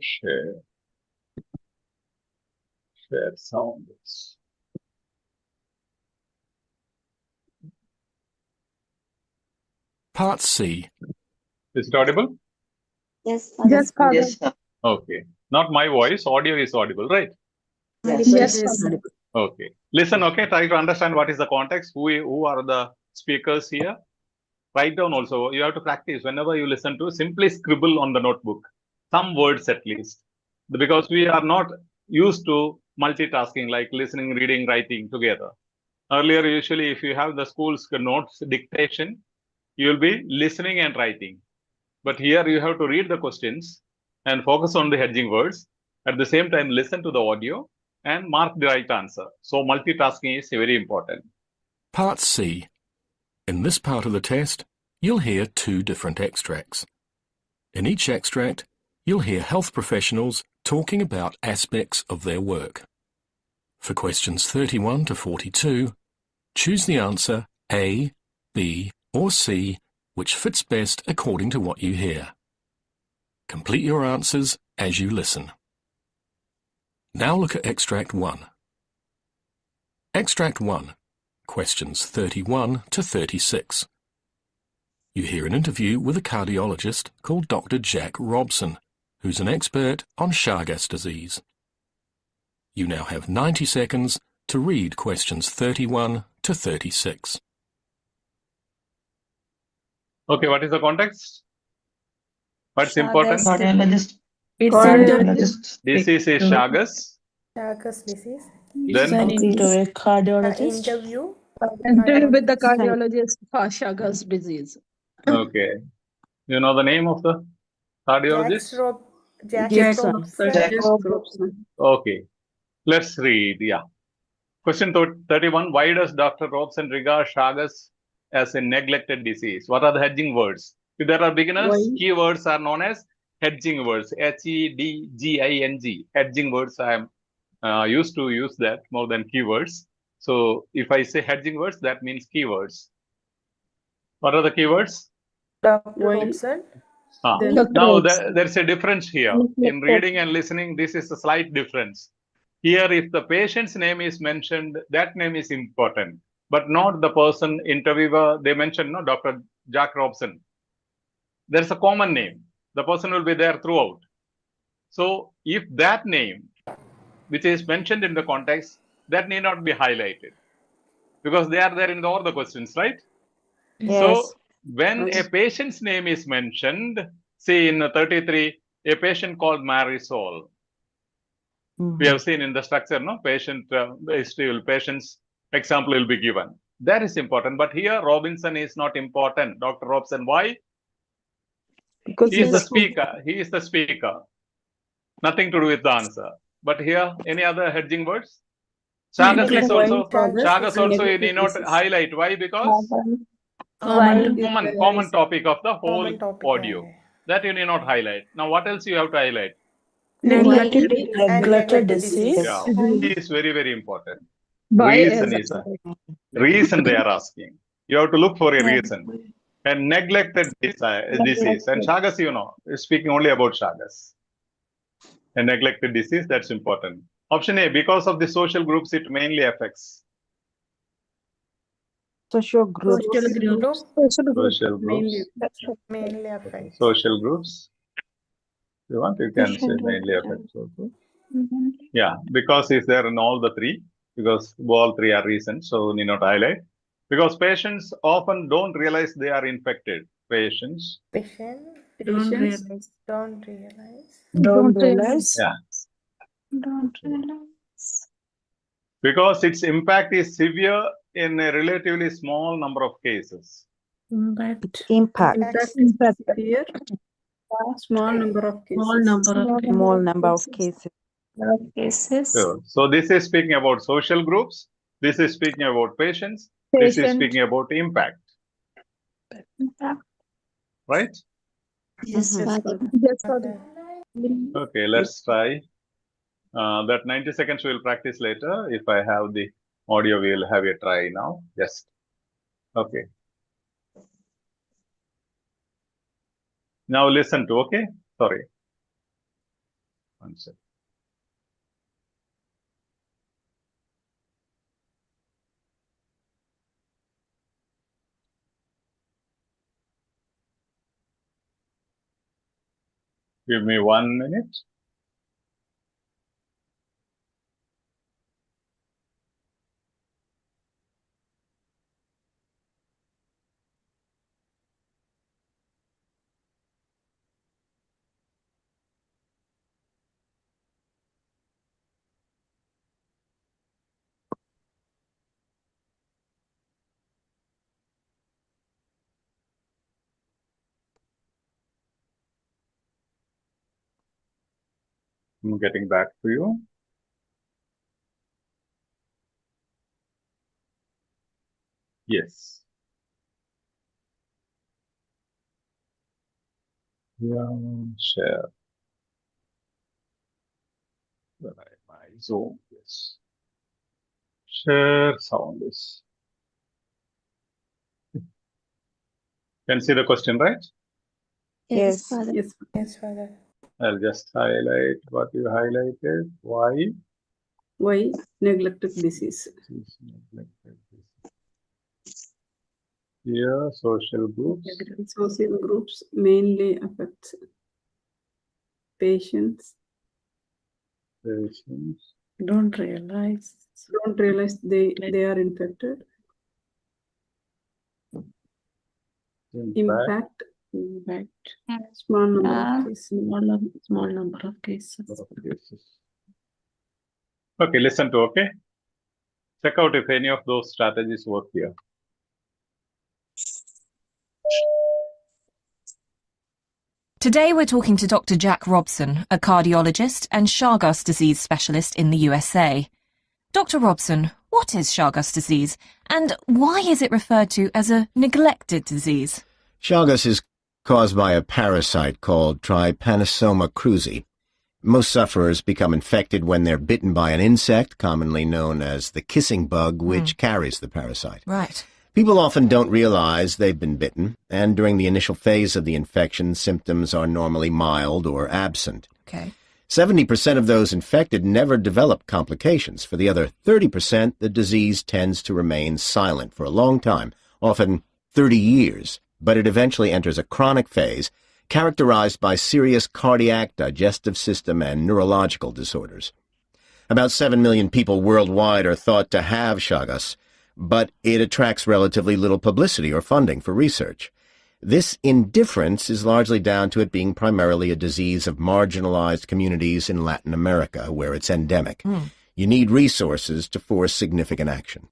Speaker 1: sounds.
Speaker 12: Part C.
Speaker 1: Is it audible?
Speaker 3: Yes, Father.
Speaker 2: Yes, Father.
Speaker 11: Yes, sir.
Speaker 1: Okay. Not my voice. Audio is audible, right?
Speaker 11: Yes,
Speaker 2: Yes,
Speaker 11: sir.
Speaker 2: Father.
Speaker 1: Okay. Listen, okay. Try to understand what is the context. Who are the speakers here? Write down also. You have to practice. Whenever you listen to, simply scribble on the notebook. Some words at least. Because we are not used to multitasking like listening, reading, writing together. Earlier, usually, if you have the school's notes dictation, you will be listening and writing. But here you have to read the questions and focus on the hedging words. At the same time, listen to the audio and mark the right answer. So multitasking is very important.
Speaker 12: Part C. In this part of the test, you'll hear 2 different extracts. In each extract, you'll hear health professionals talking about aspects of their work. For questions 31 to 42, choose the answer A, B, or C, which fits best according to what you hear. Complete your answers as you listen. Now look at Extract 1. Extract 1, questions 31 to 36. You hear an interview with a cardiologist called Dr. Jack Robson, who's an expert on Chagas disease. You now have 90 seconds to read questions 31 to 36.
Speaker 1: Okay, what is the context? What's
Speaker 6: Chagas.
Speaker 1: important?
Speaker 11: Cardiologist.
Speaker 2: It's
Speaker 11: Cardiologist.
Speaker 1: Disease is Chagas.
Speaker 7: Chagas disease.
Speaker 1: Then
Speaker 11: Talking to a cardiologist.
Speaker 7: Interview.
Speaker 5: Interview with the cardiologist for Chagas disease.
Speaker 1: okay. You know the name of the cardiologist?
Speaker 7: Jack
Speaker 2: Jack
Speaker 7: Robson.
Speaker 11: Jack
Speaker 2: Robson.
Speaker 1: Okay. Let's read. Yeah. Question 31. Why does Dr. Robson regard Chagas as a neglected disease? What are the hedging words? If there are beginners,
Speaker 2: Why?
Speaker 1: keywords are known as hedging words. Hedging. Hedging words, I am used to use that more than keywords. So if I say hedging words, that means keywords. What are the keywords?
Speaker 7: Dr.
Speaker 2: Why?
Speaker 7: Robson.
Speaker 1: Now there's a difference here. In reading and listening, this is a slight difference. Here, if the patient's name is mentioned, that name is important, but not the person interviewer. They mentioned, no, Dr. Jack Robson. There's a common name. The person will be there throughout. So if that name, which is mentioned in the context, that need not be highlighted because they are there in all the questions, right?
Speaker 10: Yes.
Speaker 1: So when a patient's name is mentioned, see in 33, a patient called Marisol. We have seen in the structure, no, patient history, patient's example will be given. That is important. But here, Robinson is not important. Dr. Robson, why?
Speaker 10: Because
Speaker 1: He is the speaker. He is the speaker. Nothing to do with the answer. But here, any other hedging words? Chagas is also, Chagas also you need not highlight. Why? Because Common topic of the whole
Speaker 7: Common topic
Speaker 1: audio.
Speaker 7: है.
Speaker 1: That you need not highlight. Now, what else you have to highlight?
Speaker 11: Neglected
Speaker 7: neglected
Speaker 11: disease.
Speaker 1: Yeah, why is very, very important.
Speaker 2: Why
Speaker 1: Reason
Speaker 2: is
Speaker 1: is reason they are asking. You have to look for a reason. And neglected disease. And Chagas, you know, is speaking only about Chagas. And neglected disease, that's important. Option A, because of the social groups, it mainly affects.
Speaker 10: Social groups.
Speaker 1: Social groups.
Speaker 7: Mainly affects.
Speaker 1: Social groups. If you want, you can say mainly affects also. Yeah, because is there in all the three, because all three are reasons, so need not highlight. Because patients often don't realize they are infected. Patients.
Speaker 7: Don't realize.
Speaker 1: Yeah.
Speaker 3: Don't realize.
Speaker 1: Because its impact is severe in a relatively small number of cases.
Speaker 10: Impact.
Speaker 2: here? Small number of cases.
Speaker 10: Small number of cases.
Speaker 1: So this is speaking about social groups. This is speaking about patients. This is speaking about impact. Right?
Speaker 3: Yes, Father.
Speaker 2: Yes, Father.
Speaker 1: Okay, let's try. That 90 seconds we'll practice later. If I have the audio, we'll have a try now. Yes. Okay. Now listen to, okay? Sorry. One second. Give me 1 minute. I'm getting back to you. Yes. Yeah, share. My Zoom, yes. Share sound is. Can see the question, right?
Speaker 3: Yes,
Speaker 10: Yes.
Speaker 3: Father.
Speaker 7: Yes, Father.
Speaker 1: I'll just highlight what you highlighted. Why?
Speaker 2: Why neglected disease?
Speaker 1: Here, social groups.
Speaker 2: Social groups mainly affect patients.
Speaker 1: Patients.
Speaker 2: Don't realize they are infected. Impact. Small number of cases. Small number of cases.
Speaker 1: Okay, listen to, okay? Check out if any of those strategies work here.
Speaker 13: Today we're talking to Dr. Jack Robson, a cardiologist and Chagas disease specialist in the USA. Dr. Robson, what is Chagas disease and why is it referred to as a neglected disease?
Speaker 14: Chagas is caused by a parasite called Trypanosoma cruzi. Most sufferers become infected when they're bitten by an insect, commonly known as the kissing bug, which carries the parasite.
Speaker 13: Right.
Speaker 14: People often don't realize they've been bitten, and during the initial phase of the infection, symptoms are normally mild or absent.
Speaker 13: Okay.
Speaker 14: 70% of those infected never develop complications. For the other 30%, the disease tends to remain silent for a long time, often 30 years, but it eventually enters a chronic phase characterized by serious cardiac, digestive system, and neurological disorders. About 7 million people worldwide are thought to have Chagas, but it attracts relatively little publicity or funding for research. This indifference is largely down to it being primarily a disease of marginalized communities in Latin America, where it's endemic. You need resources to force significant action.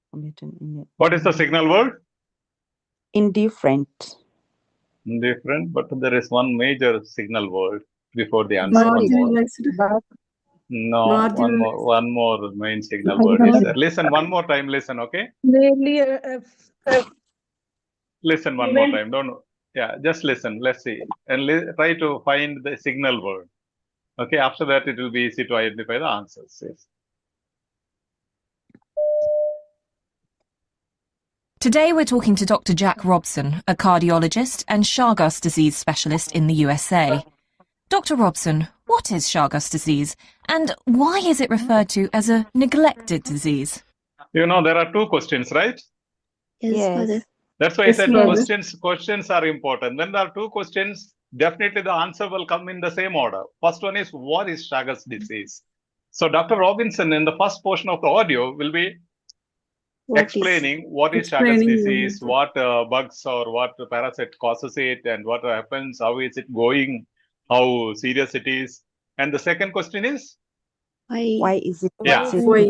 Speaker 1: What is the signal word?
Speaker 10: Indifferent.
Speaker 1: Indifferent, but there is one major signal word before the answer. No, one more main signal word is there. Listen, one more time, listen, okay? Listen one more time. Don't. Yeah, just listen. Let's see. And try to find the signal word. Okay, after that it will be easy to identify the answers. Yes.
Speaker 13: Today we're talking to Dr. Jack Robson, a cardiologist and Chagas disease specialist in the USA. Dr. Robson, what is Chagas disease and why is it referred to as a neglected disease?
Speaker 1: You know, there are two questions, right?
Speaker 3: Yes, Father.
Speaker 1: That's why I
Speaker 2: Yes,
Speaker 1: said
Speaker 2: Father.
Speaker 1: questions are important. When there are two questions, definitely the answer will come in the same order. First one is, what is Chagas disease? So Dr. Robinson in the first portion of the audio will be explaining what is Chagas
Speaker 2: Explaining
Speaker 1: disease,
Speaker 2: the-
Speaker 1: what bugs or what parasite causes it, and what happens, how is it going, how serious it is. And the second question is,
Speaker 10: Why is it?
Speaker 1: yeah,
Speaker 2: Why?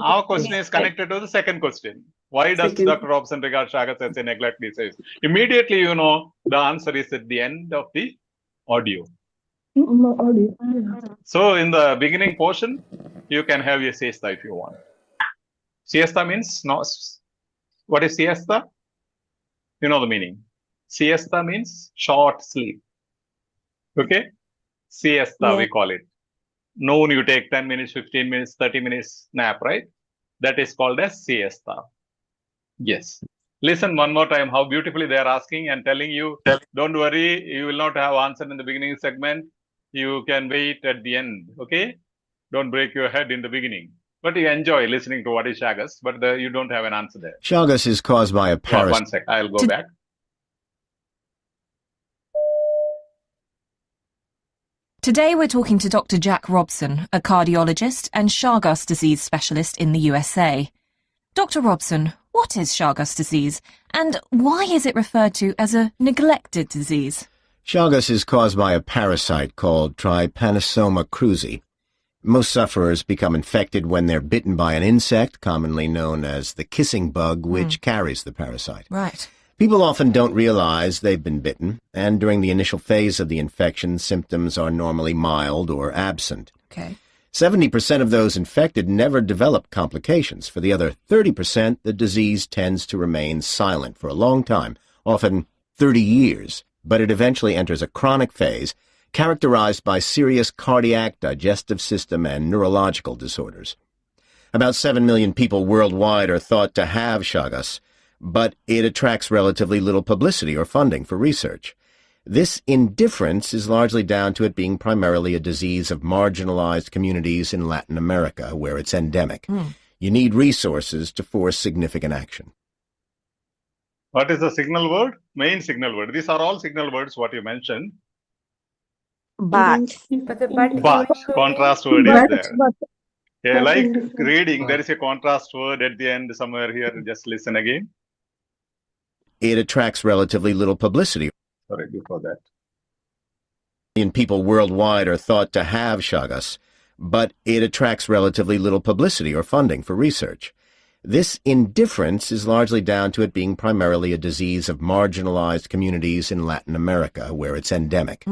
Speaker 1: our question is connected to the second question. Why does
Speaker 2: Second.
Speaker 1: Dr. Robson regard Chagas as a neglect disease? Immediately, you know, the answer is at the end of the audio. So in the beginning portion, you can have your siesta if you want. Siesta means no. What is siesta? You know the meaning. Siesta means short sleep. Okay? Siesta, we call it. Noon, you take 10 minutes, 15 minutes, 30 minutes nap, right? That is called as siesta. Yes. Listen one more time how beautifully they are asking and telling you, don't worry, you will not have answer in the beginning segment. You can wait at the end, okay? Don't break your head in the beginning. But you enjoy listening to what is Chagas, but you don't have an answer there.
Speaker 14: Chagas is caused by a parasite.
Speaker 1: One sec, I'll go back.
Speaker 13: Today we're talking to Dr. Jack Robson, a cardiologist and Chagas disease specialist in the USA. Dr. Robson, what is Chagas disease and why is it referred to as a neglected disease?
Speaker 14: Chagas is caused by a parasite called Trypanosoma cruzi. Most sufferers become infected when they're bitten by an insect, commonly known as the kissing bug, which carries the parasite.
Speaker 13: Right.
Speaker 14: People often don't realize they've been bitten, and during the initial phase of the infection, symptoms are normally mild or absent.
Speaker 13: Okay.
Speaker 14: 70% of those infected never develop complications. For the other 30%, the disease tends to remain silent for a long time, often 30 years, but it eventually enters a chronic phase characterized by serious cardiac, digestive system, and neurological disorders. About 7 million people worldwide are thought to have Chagas, but it attracts relatively little publicity or funding for research. This indifference is largely down to it being primarily a disease of marginalized communities in Latin America, where it's endemic. You need resources to force significant action.
Speaker 1: What is the signal word? Main signal word. These are all signal words, what you mentioned.
Speaker 10: But.
Speaker 1: But contrast word is there. Yeah, like reading, there is a contrast word at the end somewhere here. Just listen again.
Speaker 14: It attracts relatively little publicity.
Speaker 1: Sorry, before that.
Speaker 14: People worldwide are thought to have Chagas, but it attracts relatively little publicity or funding for research. This indifference is largely down to it being primarily a disease of marginalized communities in Latin America, where it's endemic.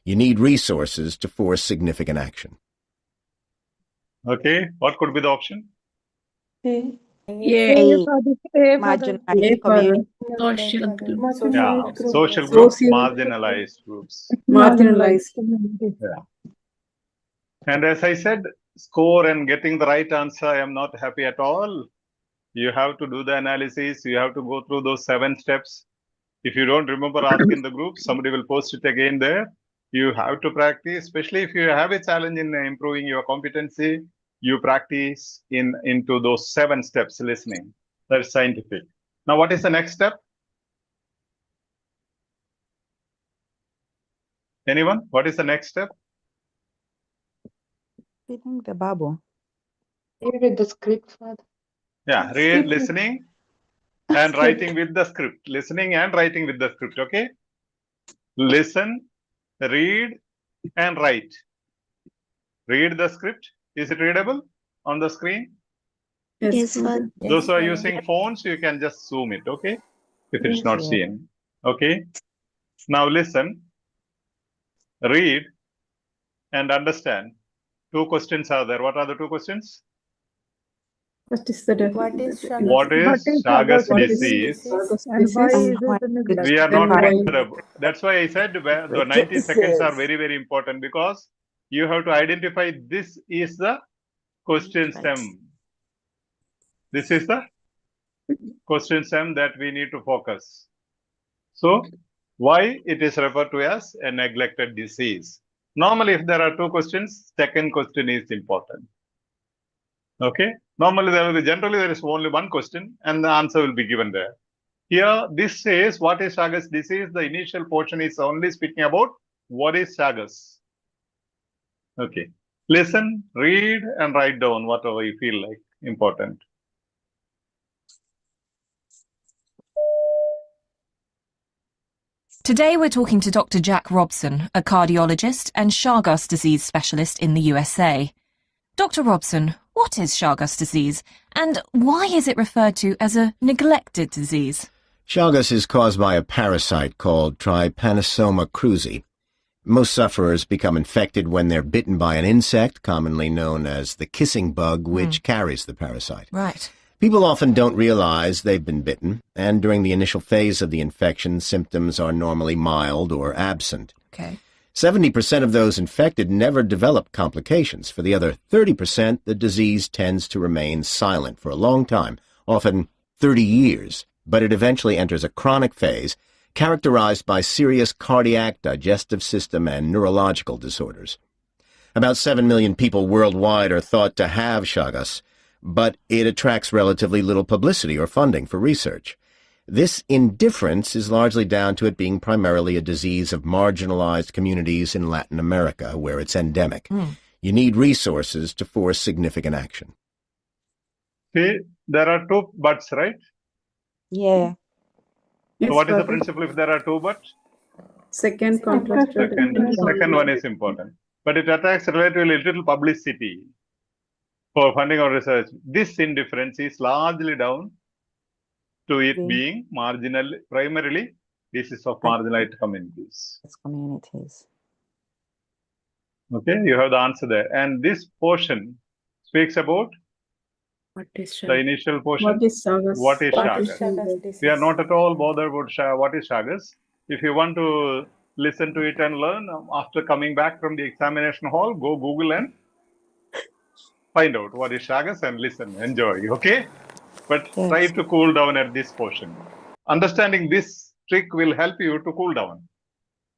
Speaker 14: You need resources to force significant action.
Speaker 1: Okay, what could be the option?
Speaker 10: Marginalized community.
Speaker 1: Yeah, social groups, marginalized groups.
Speaker 2: Marginalized.
Speaker 1: Yeah. And as I said, score and getting the right answer, I am not happy at all. You have to do the analysis. You have to go through those 7 steps. If you don't remember, ask in the group. Somebody will post it again there. You have to practice, especially if you have a challenge in improving your competency. You practice into those 7 steps listening. That's scientific. Now, what is the next step? Anyone? What is the next step?
Speaker 10: Reading the Bible.
Speaker 3: Read the script, Father.
Speaker 1: Yeah, read, listening, and writing with the script. Listening and writing with the script, okay? Listen, read, and write. Read the script. Is it readable on the screen?
Speaker 3: Yes, Father.
Speaker 1: Those who are using phones, you can just zoom it, okay? If it's not seen. Okay? Now listen, read, and understand. 2 questions are there. What are the 2 questions?
Speaker 2: What is the
Speaker 7: What is
Speaker 2: definition?
Speaker 1: What is Chagas disease?
Speaker 2: And why is
Speaker 1: We are not
Speaker 2: why?
Speaker 1: clear. That's why I said the 90 seconds are very, very important, because you have to identify this is the question stem. This is the question stem that we need to focus. So, why it is referred to as a neglected disease? Normally, if there are two questions, second question is important. Okay. Normally, generally there is only one question, and the answer will be given there. Here, this says what is Chagas disease. The initial portion is only speaking about what is Chagas. Okay. Listen, read, and write down whatever you feel like important.
Speaker 13: Today we're talking to Dr. Jack Robson, a cardiologist and Chagas disease specialist in the USA. Dr. Robson, what is Chagas disease, and why is it referred to as a neglected disease?
Speaker 14: Chagas is caused by a parasite called Trypanosoma cruzi. Most sufferers become infected when they're bitten by an insect, commonly known as the kissing bug, which carries the parasite.
Speaker 13: Right.
Speaker 14: People often don't realize they've been bitten, and during the initial phase of the infection, symptoms are normally mild or absent.
Speaker 13: Okay.
Speaker 14: 70% of those infected never develop complications. For the other 30%, the disease tends to remain silent for a long time, often 30 years, but it eventually enters a chronic phase characterized by serious cardiac, digestive system, and neurological disorders. About 7 million people worldwide are thought to have Chagas, but it attracts relatively little publicity or funding for research. This indifference is largely down to it being primarily a disease of marginalized communities in Latin America, where it's endemic. You need resources to force significant action.
Speaker 1: See, there are two buts, right?
Speaker 10: Yeah.
Speaker 1: So what is the principle if there are two buts?
Speaker 2: Second contrast.
Speaker 1: Second one is important. But it attracts relatively little publicity for funding or research. This indifference is largely down to it being marginal, primarily disease of marginalized communities.
Speaker 10: Communities.
Speaker 1: Okay, you have the answer there. And this portion speaks about
Speaker 2: What is
Speaker 1: the initial portion.
Speaker 2: What is Chagas?
Speaker 1: What is Chagas? We are not at all bothered about what is Chagas. If you want to listen to it and learn, after coming back from the examination hall, go Google and find out what is Chagas and listen, enjoy, okay? But try to cool down at this portion. Understanding this trick will help you to cool down.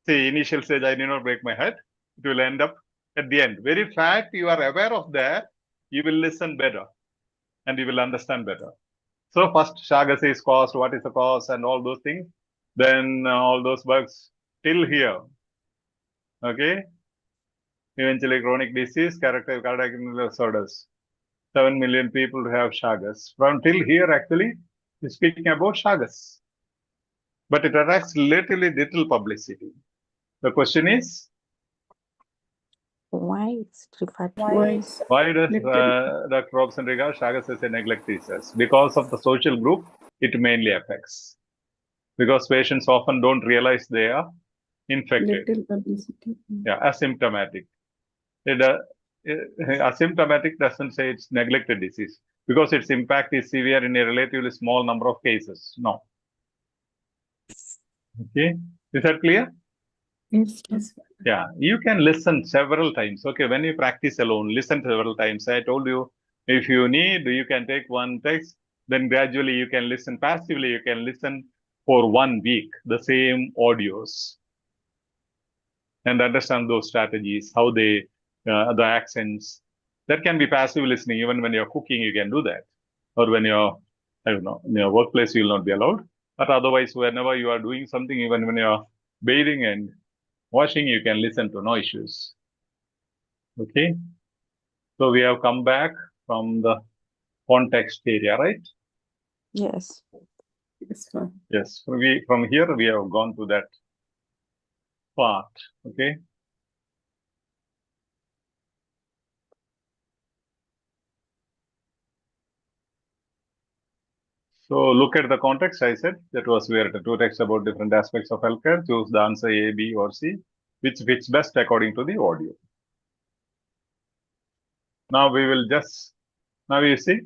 Speaker 1: See, initial stage, I did not break my head. It will end up at the end. Very fact you are aware of that, you will listen better and you will understand better. So first, Chagas is caused, what is the cause and all those things. Then all those bugs till here. Okay. Eventually chronic disease, cardiac disorders. 7 million people have Chagas. From till here, actually, is speaking about Chagas. But it attracts little publicity. The question is,
Speaker 10: why it's referred to?
Speaker 1: why does Dr. Robson regard Chagas as a neglect disease? Because of the social group it mainly affects. Because patients often don't realize they are infected.
Speaker 2: Little publicity.
Speaker 1: Yeah, asymptomatic. Asymptomatic doesn't say it's neglected disease because its impact is severe in a relatively small number of cases. No. Okay, is that clear?
Speaker 2: Yes.
Speaker 1: Yeah, you can listen several times. Okay, when you practice alone, listen several times. I told you, if you need, you can take one text, then gradually you can listen passively. You can listen for 1 week, the same audios, and understand those strategies, how they, the accents. That can be passive listening. Even when you're cooking, you can do that. Or when you're, I don't know, in your workplace, you will not be allowed. But otherwise, whenever you are doing something, even when you're bathing and washing, you can listen to, no issues. Okay. So we have come back from the context area, right?
Speaker 10: Yes.
Speaker 2: Yes, sir.
Speaker 1: Yes. From here, we have gone to that part. Okay. So look at the context. I said that was where the two texts about different aspects of healthcare. Choose the answer A, B, or C, which fits best according to the audio. Now we will just, now you see,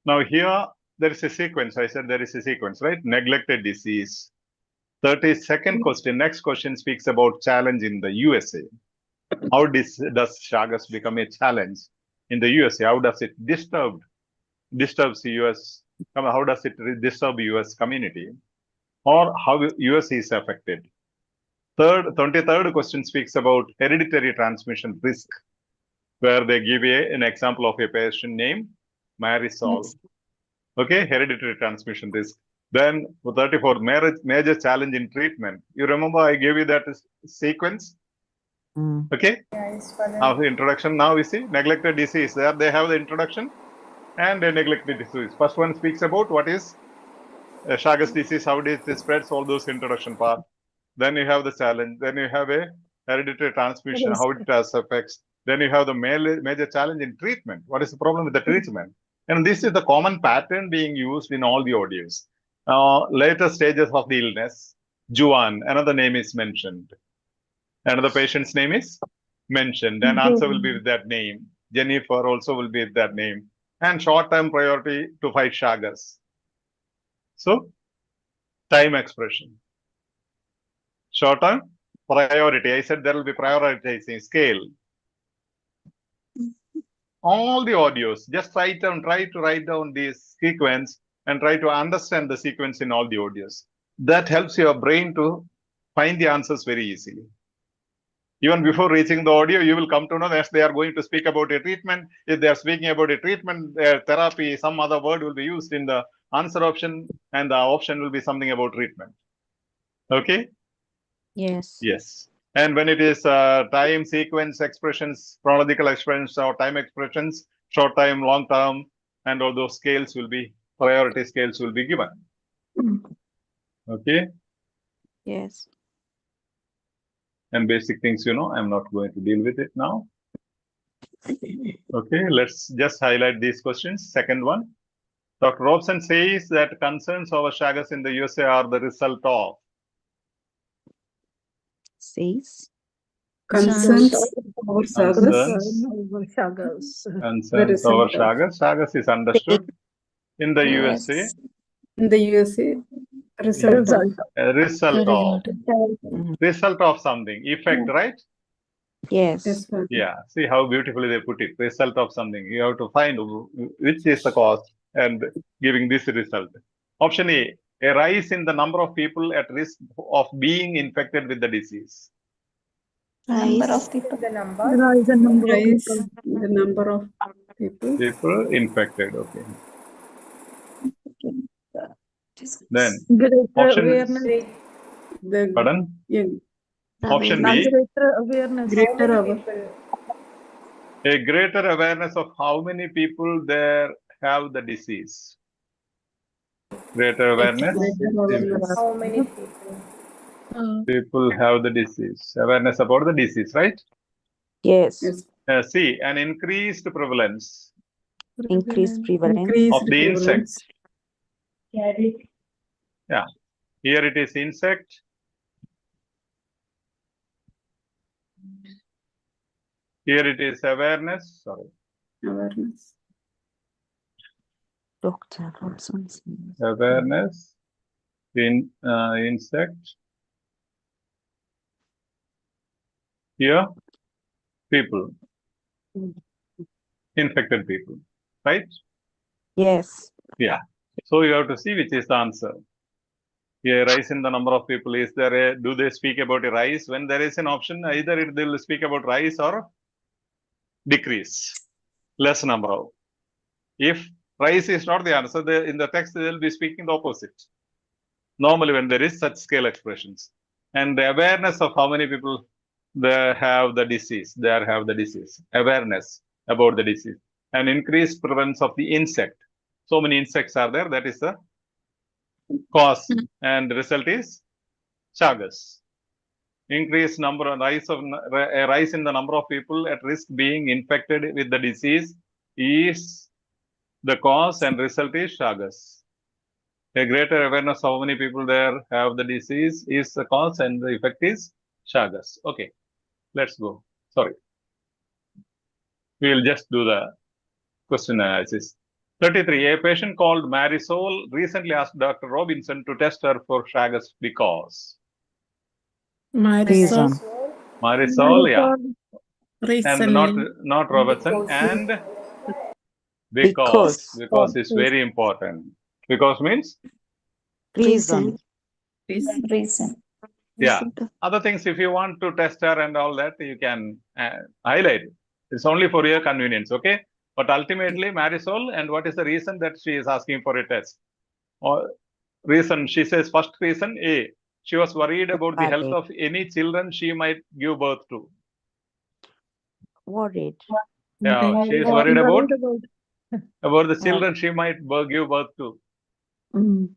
Speaker 1: Now here, there is a sequence. I said there is a sequence, right? Neglected disease. 32nd question. Next question speaks about challenge in the USA. How does Chagas become a challenge in the USA? How does it disturbs the US? How does it disturb US community? Or how US is affected? 23rd question speaks about hereditary transmission risk, where they give an example of a patient named Marisol.
Speaker 3: Yes.
Speaker 1: Okay, hereditary transmission risk. Then 34, major challenge in treatment. You remember I gave you that sequence? Okay.
Speaker 7: Yes, Father.
Speaker 1: After introduction, now we see neglected disease. There they have the introduction and a neglected disease. First one speaks about what is Chagas disease, how it spreads, all those introduction part. Then you have the challenge. Then you have a hereditary transmission, how it has effects. Then you have the major challenge in treatment. What is the problem with the treatment? And this is the common pattern being used in all the audios. Later stages of the illness, Juan, another name is mentioned. Another patient's name is mentioned. And answer will be with that name. Jennifer also will be with that name. And short-term priority to fight Chagas. So, time expression. Short-term priority. I said there will be prioritizing scale. All the audios, just try to write down this sequence and try to understand the sequence in all the audios. That helps your brain to find the answers very easily. Even before reaching the audio, you will come to know that they are going to speak about a treatment. If they are speaking about a treatment, therapy, some other word will be used in the answer option, and the option will be something about treatment. Okay?
Speaker 10: Yes.
Speaker 1: Yes. And when it is time, sequence, expressions, chronological expressions, or time expressions, short time, long term, and all those scales will be, priority scales will be given. Okay?
Speaker 10: Yes.
Speaker 1: And basic things, I'm not going to deal with it now. Okay, let's just highlight these questions. Second one. Dr. Robson says that concerns over Chagas in the USA are the result of
Speaker 10: Says
Speaker 2: Concerns over
Speaker 1: Chagas. Concerns over Chagas. Chagas is understood in the USA.
Speaker 2: In the USA, result
Speaker 1: of something, effect, right?
Speaker 10: yes.
Speaker 1: Yeah, see how beautifully they put it. Result of something. You have to find which is the cause and giving this result. Option A, a rise in the number of people at risk of being infected with the disease.
Speaker 6: Number of people.
Speaker 7: The number.
Speaker 2: Rise in the number of people.
Speaker 1: People infected, okay. Then, option, pardon? Option B,
Speaker 2: Greater awareness.
Speaker 1: a greater awareness of how many people there have the disease. Greater awareness.
Speaker 7: How many people?
Speaker 1: People have the disease. Awareness about the disease, right?
Speaker 10: Yes.
Speaker 1: C, an increased prevalence
Speaker 10: Increased prevalence
Speaker 1: of the insect. Yeah. Here it is insect. Here it is awareness. Sorry.
Speaker 2: Awareness.
Speaker 10: Dr. Robson.
Speaker 1: Awareness in insect. Here, people. Infected people. Right?
Speaker 10: Yes.
Speaker 1: Yeah. So you have to see which is the answer. Here, rise in the number of people. Is there a, do they speak about a rise? When there is an option, either they will speak about rise or decrease. Less number of. If rise is not the answer, in the text they will be speaking the opposite. Normally when there is such scale expressions. And the awareness of how many people they have the disease. Awareness about the disease. And increased prevalence of the insect. So many insects are there. That is the cause. And the result is Chagas. Increased number, a rise in the number of people at risk being infected with the disease is the cause, and result is Chagas. A greater awareness of how many people there have the disease is the cause, and the effect is Chagas. Okay, let's go. Sorry. We will just do the question analysis. 33. A patient called Marisol recently asked Dr. Robinson to test her for Chagas because.
Speaker 10: Reason.
Speaker 1: Marisol, yeah. And
Speaker 9: Recently.
Speaker 1: not Robertson. And
Speaker 10: Because.
Speaker 1: because is very important. Because means?
Speaker 10: Reason.
Speaker 6: Reason.
Speaker 1: Yeah. Other things, if you want to test her and all that, you can highlight it. It's only for your convenience, okay? But ultimately, Marisol, and what is the reason that she is asking for a test? Or reason, she says, first reason, A, she was worried about the health of any children she might give birth to.
Speaker 10: Worried.
Speaker 1: Yeah, she is worried about the children she might give birth to.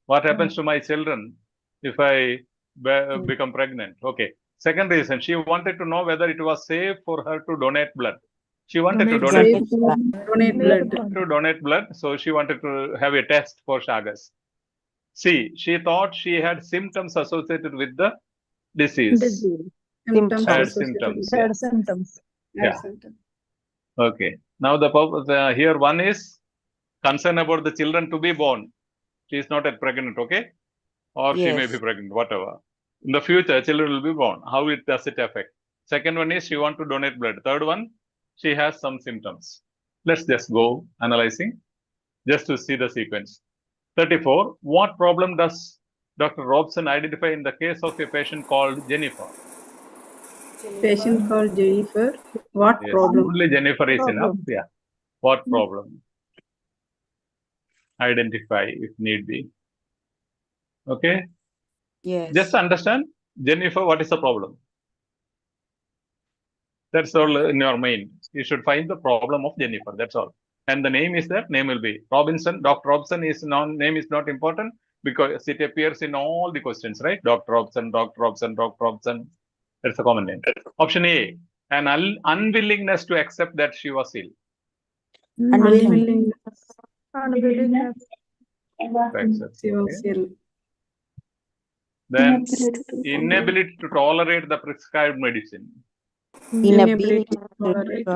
Speaker 1: What happens to my children if I become pregnant? Okay. Second reason, she wanted to know whether it was safe for her to donate blood. She wanted to donate blood, so she wanted to have a test for Chagas. C, she thought she had symptoms associated with the disease. Had symptoms. Yeah. Okay. Now the purpose here, one is concern about the children to be born. She is not yet pregnant, okay? Or she may be pregnant, whatever. In the future, children will be born. How does it affect? Second one is she wants to donate blood. Third one, she has some symptoms. Let's just go analyzing just to see the sequence. 34. What problem does Dr. Robson identify in the case of a patient called Jennifer?
Speaker 2: Patient called Jennifer. What problem?
Speaker 1: Only Jennifer is enough. Yeah. What problem? Identify if need be. Okay.
Speaker 10: Yes.
Speaker 1: Just understand, Jennifer, what is the problem? That's all in your mind. You should find the problem of Jennifer. That's all. And the name is that, name will be Robinson. Dr. Robson is name is not important because it appears in all the questions, right? Dr. Robson, Dr. Robson, Dr. Robson. That's a common name. Option A, an unwillingness to accept that she was ill.
Speaker 2: Unwillingness.
Speaker 1: She was ill. Then inability to tolerate the prescribed medicine.
Speaker 10: Inability to tolerate.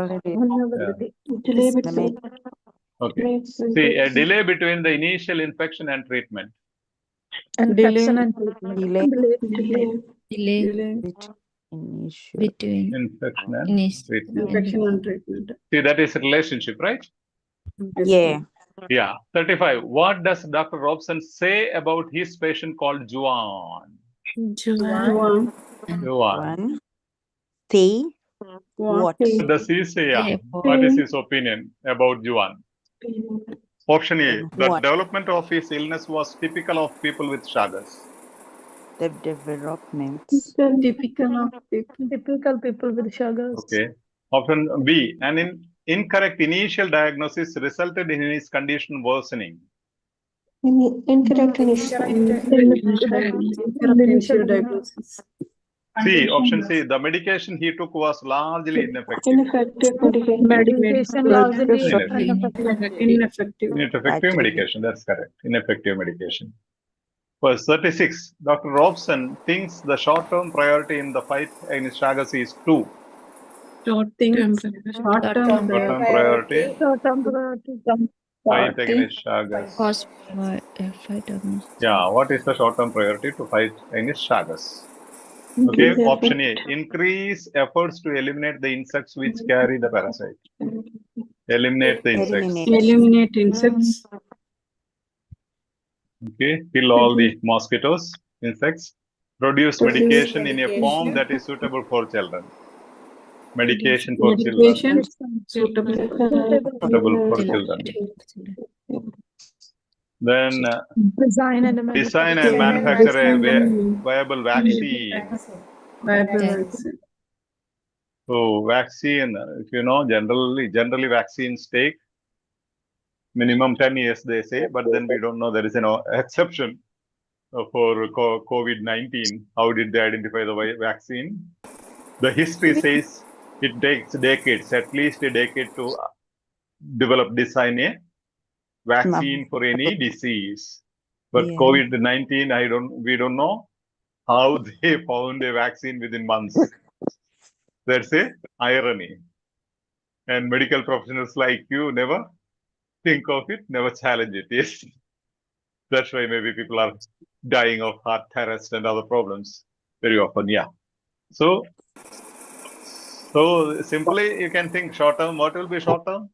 Speaker 1: Okay. See, a delay between the initial infection and treatment.
Speaker 9: Infection and
Speaker 10: Delay.
Speaker 1: Between infection and treatment. See, that is a relationship, right?
Speaker 10: Yeah.
Speaker 1: Yeah. 35. What does Dr. Robson say about his patient called Juan?
Speaker 10: Juan. Say what?
Speaker 1: What does he say? Yeah. What is his opinion about Juan? Option A. The development of his illness was typical of people with Chagas.
Speaker 10: The development.
Speaker 9: typical people with Chagas.
Speaker 1: Okay. Option B. An incorrect initial diagnosis resulted in his condition worsening.
Speaker 3: Incorrect
Speaker 2: initial diagnosis.
Speaker 1: C. Option C. The medication he took was largely ineffective.
Speaker 9: Medication largely
Speaker 1: Ineffective medication. That's correct. Ineffective medication. Verse 36. Dr. Robson thinks the short-term priority in the fight against Chagas is 2.
Speaker 2: Short-term
Speaker 1: priority. Fight against Chagas. Yeah, what is the short-term priority to fight against Chagas? Okay, option A, increase efforts to eliminate the insects which carry the parasite. Eliminate the insects.
Speaker 2: Eliminate insects.
Speaker 1: Okay, kill all the mosquitoes, insects. Produce medication in a form that is suitable for children. Medication for children.
Speaker 2: Suitable
Speaker 1: for children. Then design and manufacture a viable vaccine. So vaccine, if you know, generally vaccines take minimum 10 years, they say, but then we don't know, there is an exception for COVID-19. How did they identify the vaccine? The history says it takes decades, at least a decade to design a vaccine for any disease. But COVID-19, we don't know how they found a vaccine within months. That's a irony. And medical professionals like you never think of it, never challenge it. Yes. That's why maybe people are dying of heart arrest and other problems very often. Yeah. So simply you can think short term. What will be short term?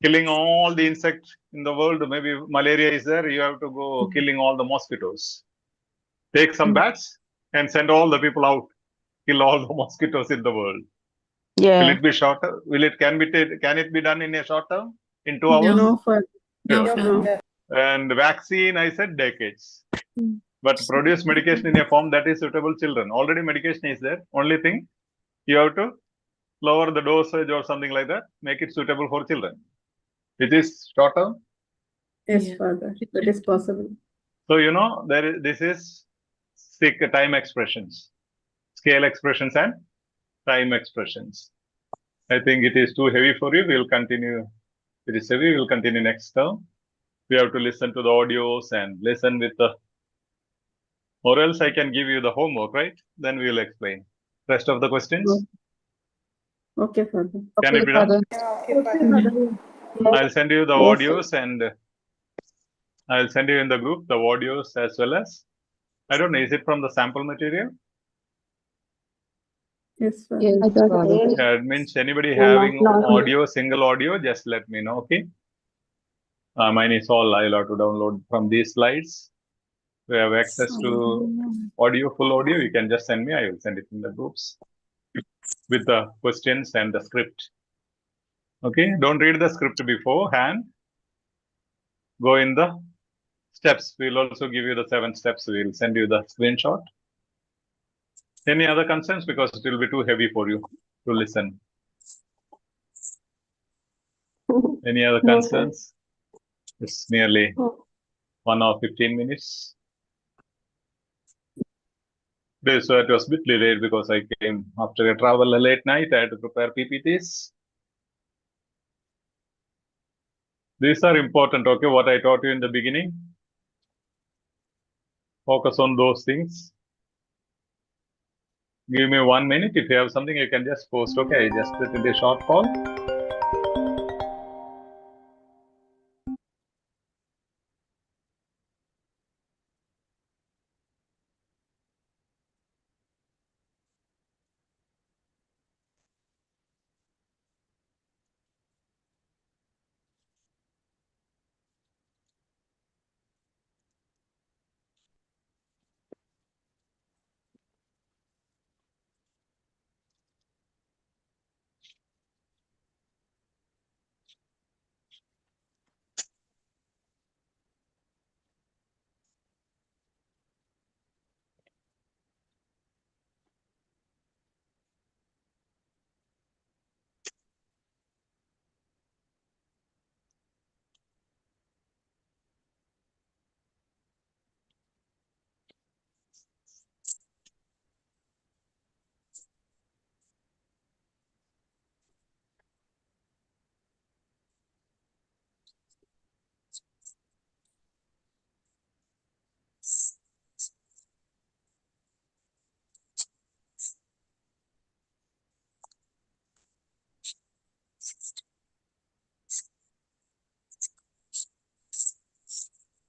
Speaker 1: Killing all the insects in the world. Maybe malaria is there. You have to go killing all the mosquitoes. Take some bats and send all the people out. Kill all the mosquitoes in the world.
Speaker 10: Yeah.
Speaker 1: Will it be shorter? Can it be done in a short term? In 2 hours?
Speaker 2: No, Father.
Speaker 1: No.
Speaker 2: No.
Speaker 1: And vaccine, I said decades. But produce medication in a form that is suitable children. Already medication is there. Only thing, you have to lower the dosage or something like that. Make it suitable for children. It is short term.
Speaker 2: Yes, Father. That is possible.
Speaker 1: So, this is time expressions, scale expressions and time expressions. I think it is too heavy for you. We'll continue. It is heavy. We'll continue next term. We have to listen to the audios and listen with the, or else I can give you the homework, right? Then we'll explain. Rest of the questions.
Speaker 2: Okay, Father.
Speaker 1: Can it be done?
Speaker 7: Okay, Father.
Speaker 1: I'll send you the audios and I'll send you in the group the audios as well as, I don't know, is it from the sample material?
Speaker 2: Yes, Father.
Speaker 1: Yeah, it means anybody having audio, single audio, just let me know, okay? Mine is all, I'll have to download from these slides. We have access to audio, full audio. You can just send me. I will send it in the groups with the questions and the script. Okay, don't read the script beforehand. Go in the steps. We'll also give you the 7 steps. We'll send you the screenshot. Any other concerns? Because it will be too heavy for you to listen. Any other concerns? It's nearly 1 hour 15 minutes. So it was a bit delayed because I came after a travel a late night. I had to prepare PPTs. These are important, okay, what I taught you in the beginning. Focus on those things. Give me 1 minute. If you have something, you can just post, okay? I just put in the short call.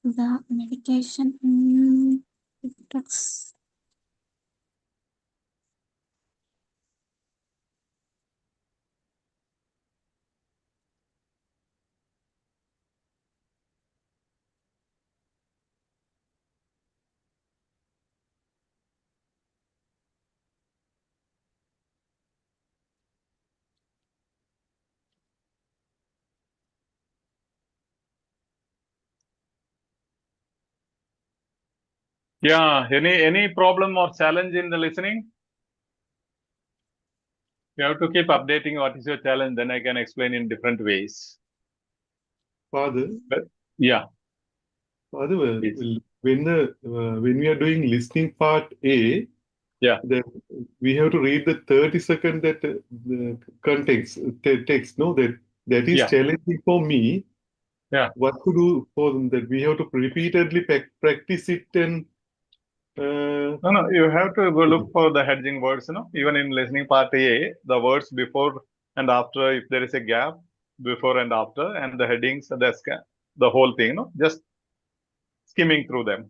Speaker 6: The medication drugs.
Speaker 1: Yeah, any problem or challenge in the listening? You have to keep updating what is your challenge, then I can explain in different ways.
Speaker 4: Father?
Speaker 1: Yeah.
Speaker 4: Father, when we are doing listening part A,
Speaker 1: yeah,
Speaker 4: then we have to read the 30-second the context text. No, that is challenging for me.
Speaker 1: Yeah.
Speaker 4: What to do for them? That we have to repeatedly practice it and.
Speaker 1: No, you have to go look for the hedging words. Even in listening part A, the words before and after, if there is a gap, before and after, and the headings, the whole thing, just skimming through them.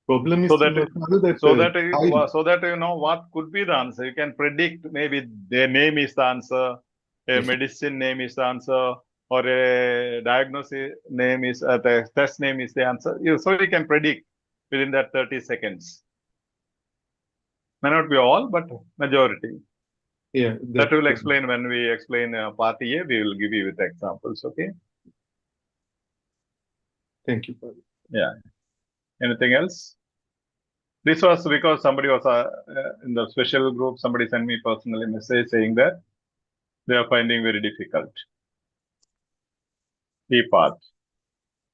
Speaker 4: Problem is
Speaker 1: so that
Speaker 4: that
Speaker 1: what could be the answer. You can predict maybe their name is the answer, a medicine name is the answer, or a diagnosis name is the test name is the answer. So you can predict within that 30 seconds. May not be all, but majority.
Speaker 4: Yeah,
Speaker 1: that will explain when we explain part A. We will give you with examples. Okay.
Speaker 4: Thank you.
Speaker 1: Yeah. Anything else? This was because somebody was in the special group. Somebody sent me personally a message saying that they are finding very difficult. Key part,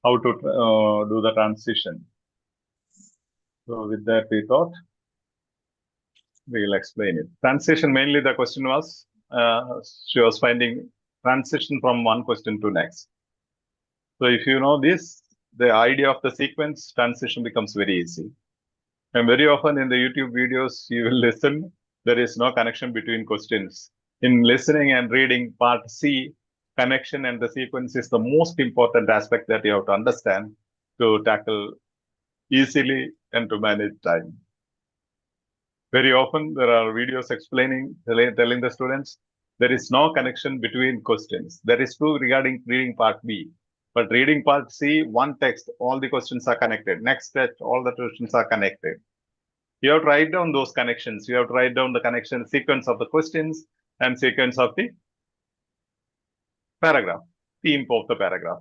Speaker 1: how to do the transition. So with that, we thought we will explain it. Transition, mainly the question was, she was finding transition from one question to next. So if you know this, the idea of the sequence, transition becomes very easy. And very often in the YouTube videos, you will listen, there is no connection between questions. In listening and reading part C, connection and the sequence is the most important aspect that you have to understand to tackle easily and to manage time. Very often there are videos explaining, telling the students, there is no connection between questions. That is true regarding reading part B. But reading part C, one text, all the questions are connected. Next text, all the questions are connected. You have to write down those connections. You have to write down the connection sequence of the questions and sequence of the paragraph, theme of the paragraph.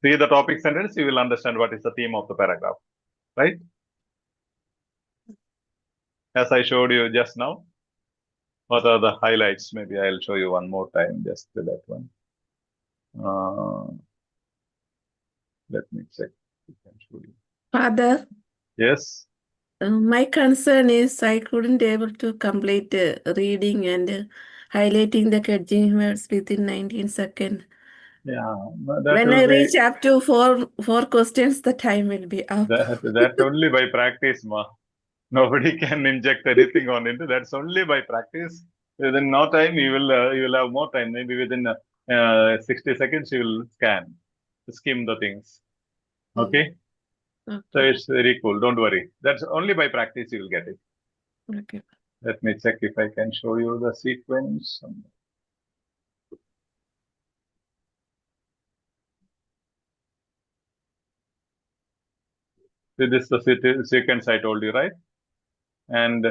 Speaker 1: See the topic sentence, you will understand what is the theme of the paragraph, right? As I showed you just now, what are the highlights? Maybe I'll show you one more time, just to that one. Let me check.
Speaker 2: Father,
Speaker 1: Yes.
Speaker 2: my concern is I couldn't able to complete reading and highlighting the catching words within 19 seconds.
Speaker 1: Yeah.
Speaker 2: When I reach up to four questions, the time will be up.
Speaker 1: That only by practice, ma. Nobody can inject anything on it. That's only by practice. Within no time, you will have more time. Maybe within 60 seconds, you will skim the things. Okay? So it's very cool. Don't worry. That's only by practice you will get it.
Speaker 2: Okay.
Speaker 1: Let me check if I can show you the sequence. So this is the sequence I told you, right? And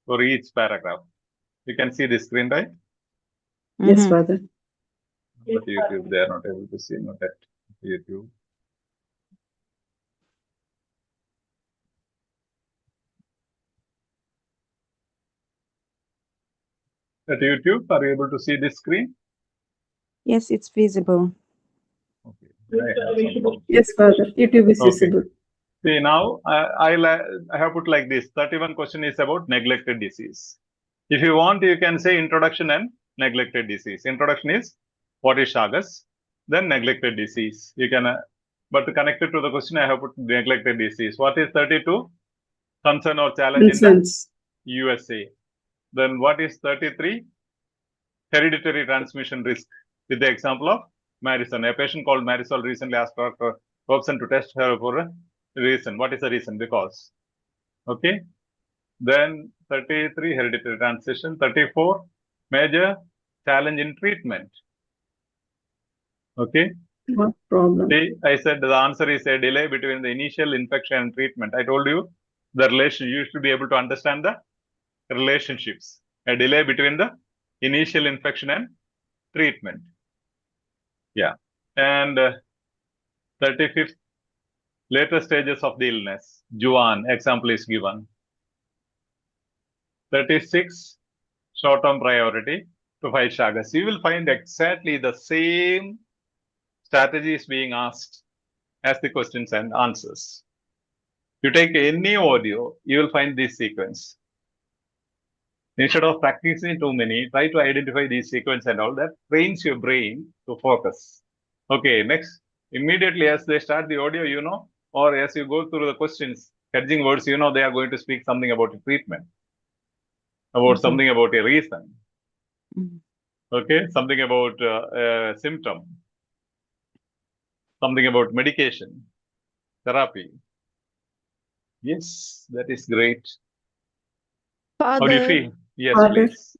Speaker 1: for each paragraph. You can see the screen, right?
Speaker 2: Yes, Father.
Speaker 1: But YouTube, they are not able to see, not at YouTube. At YouTube, are you able to see this screen?
Speaker 10: Yes, it's visible.
Speaker 1: Okay.
Speaker 2: Yes, Father. YouTube is visible.
Speaker 1: See, now I have put like this. 31 question is about neglected disease. If you want, you can say introduction and neglected disease. Introduction is what is Chagas, then neglected disease. You can, but connected to the question, I have put neglected disease. What is 32? Concern or challenge in the USA. Then what is 33? Hereditary transmission risk. With the example of Marisol. A patient called Marisol recently asked Dr. Robson to test her for a reason. What is the reason? Because. Okay. Then 33, hereditary transmission. 34, major challenge in treatment. Okay.
Speaker 2: What problem?
Speaker 1: See, I said the answer is a delay between the initial infection and treatment. I told you the relation, you should be able to understand the relationships. A delay between the initial infection and treatment. Yeah. And 35th, later stages of the illness. Juan, example is given. 36, short-term priority to fight Chagas. You will find exactly the same strategies being asked as the questions and answers. You take any audio, you will find this sequence. Instead of practicing too many, try to identify these sequence and all that trains your brain to focus. Okay, next, immediately as they start the audio, you know, or as you go through the questions, catching words, you know, they are going to speak something about a treatment, about something about a reason. Okay, something about symptom, something about medication, therapy. Yes, that is great. How do you
Speaker 5: Father,
Speaker 1: feel? Yes,
Speaker 15: Father,
Speaker 1: please.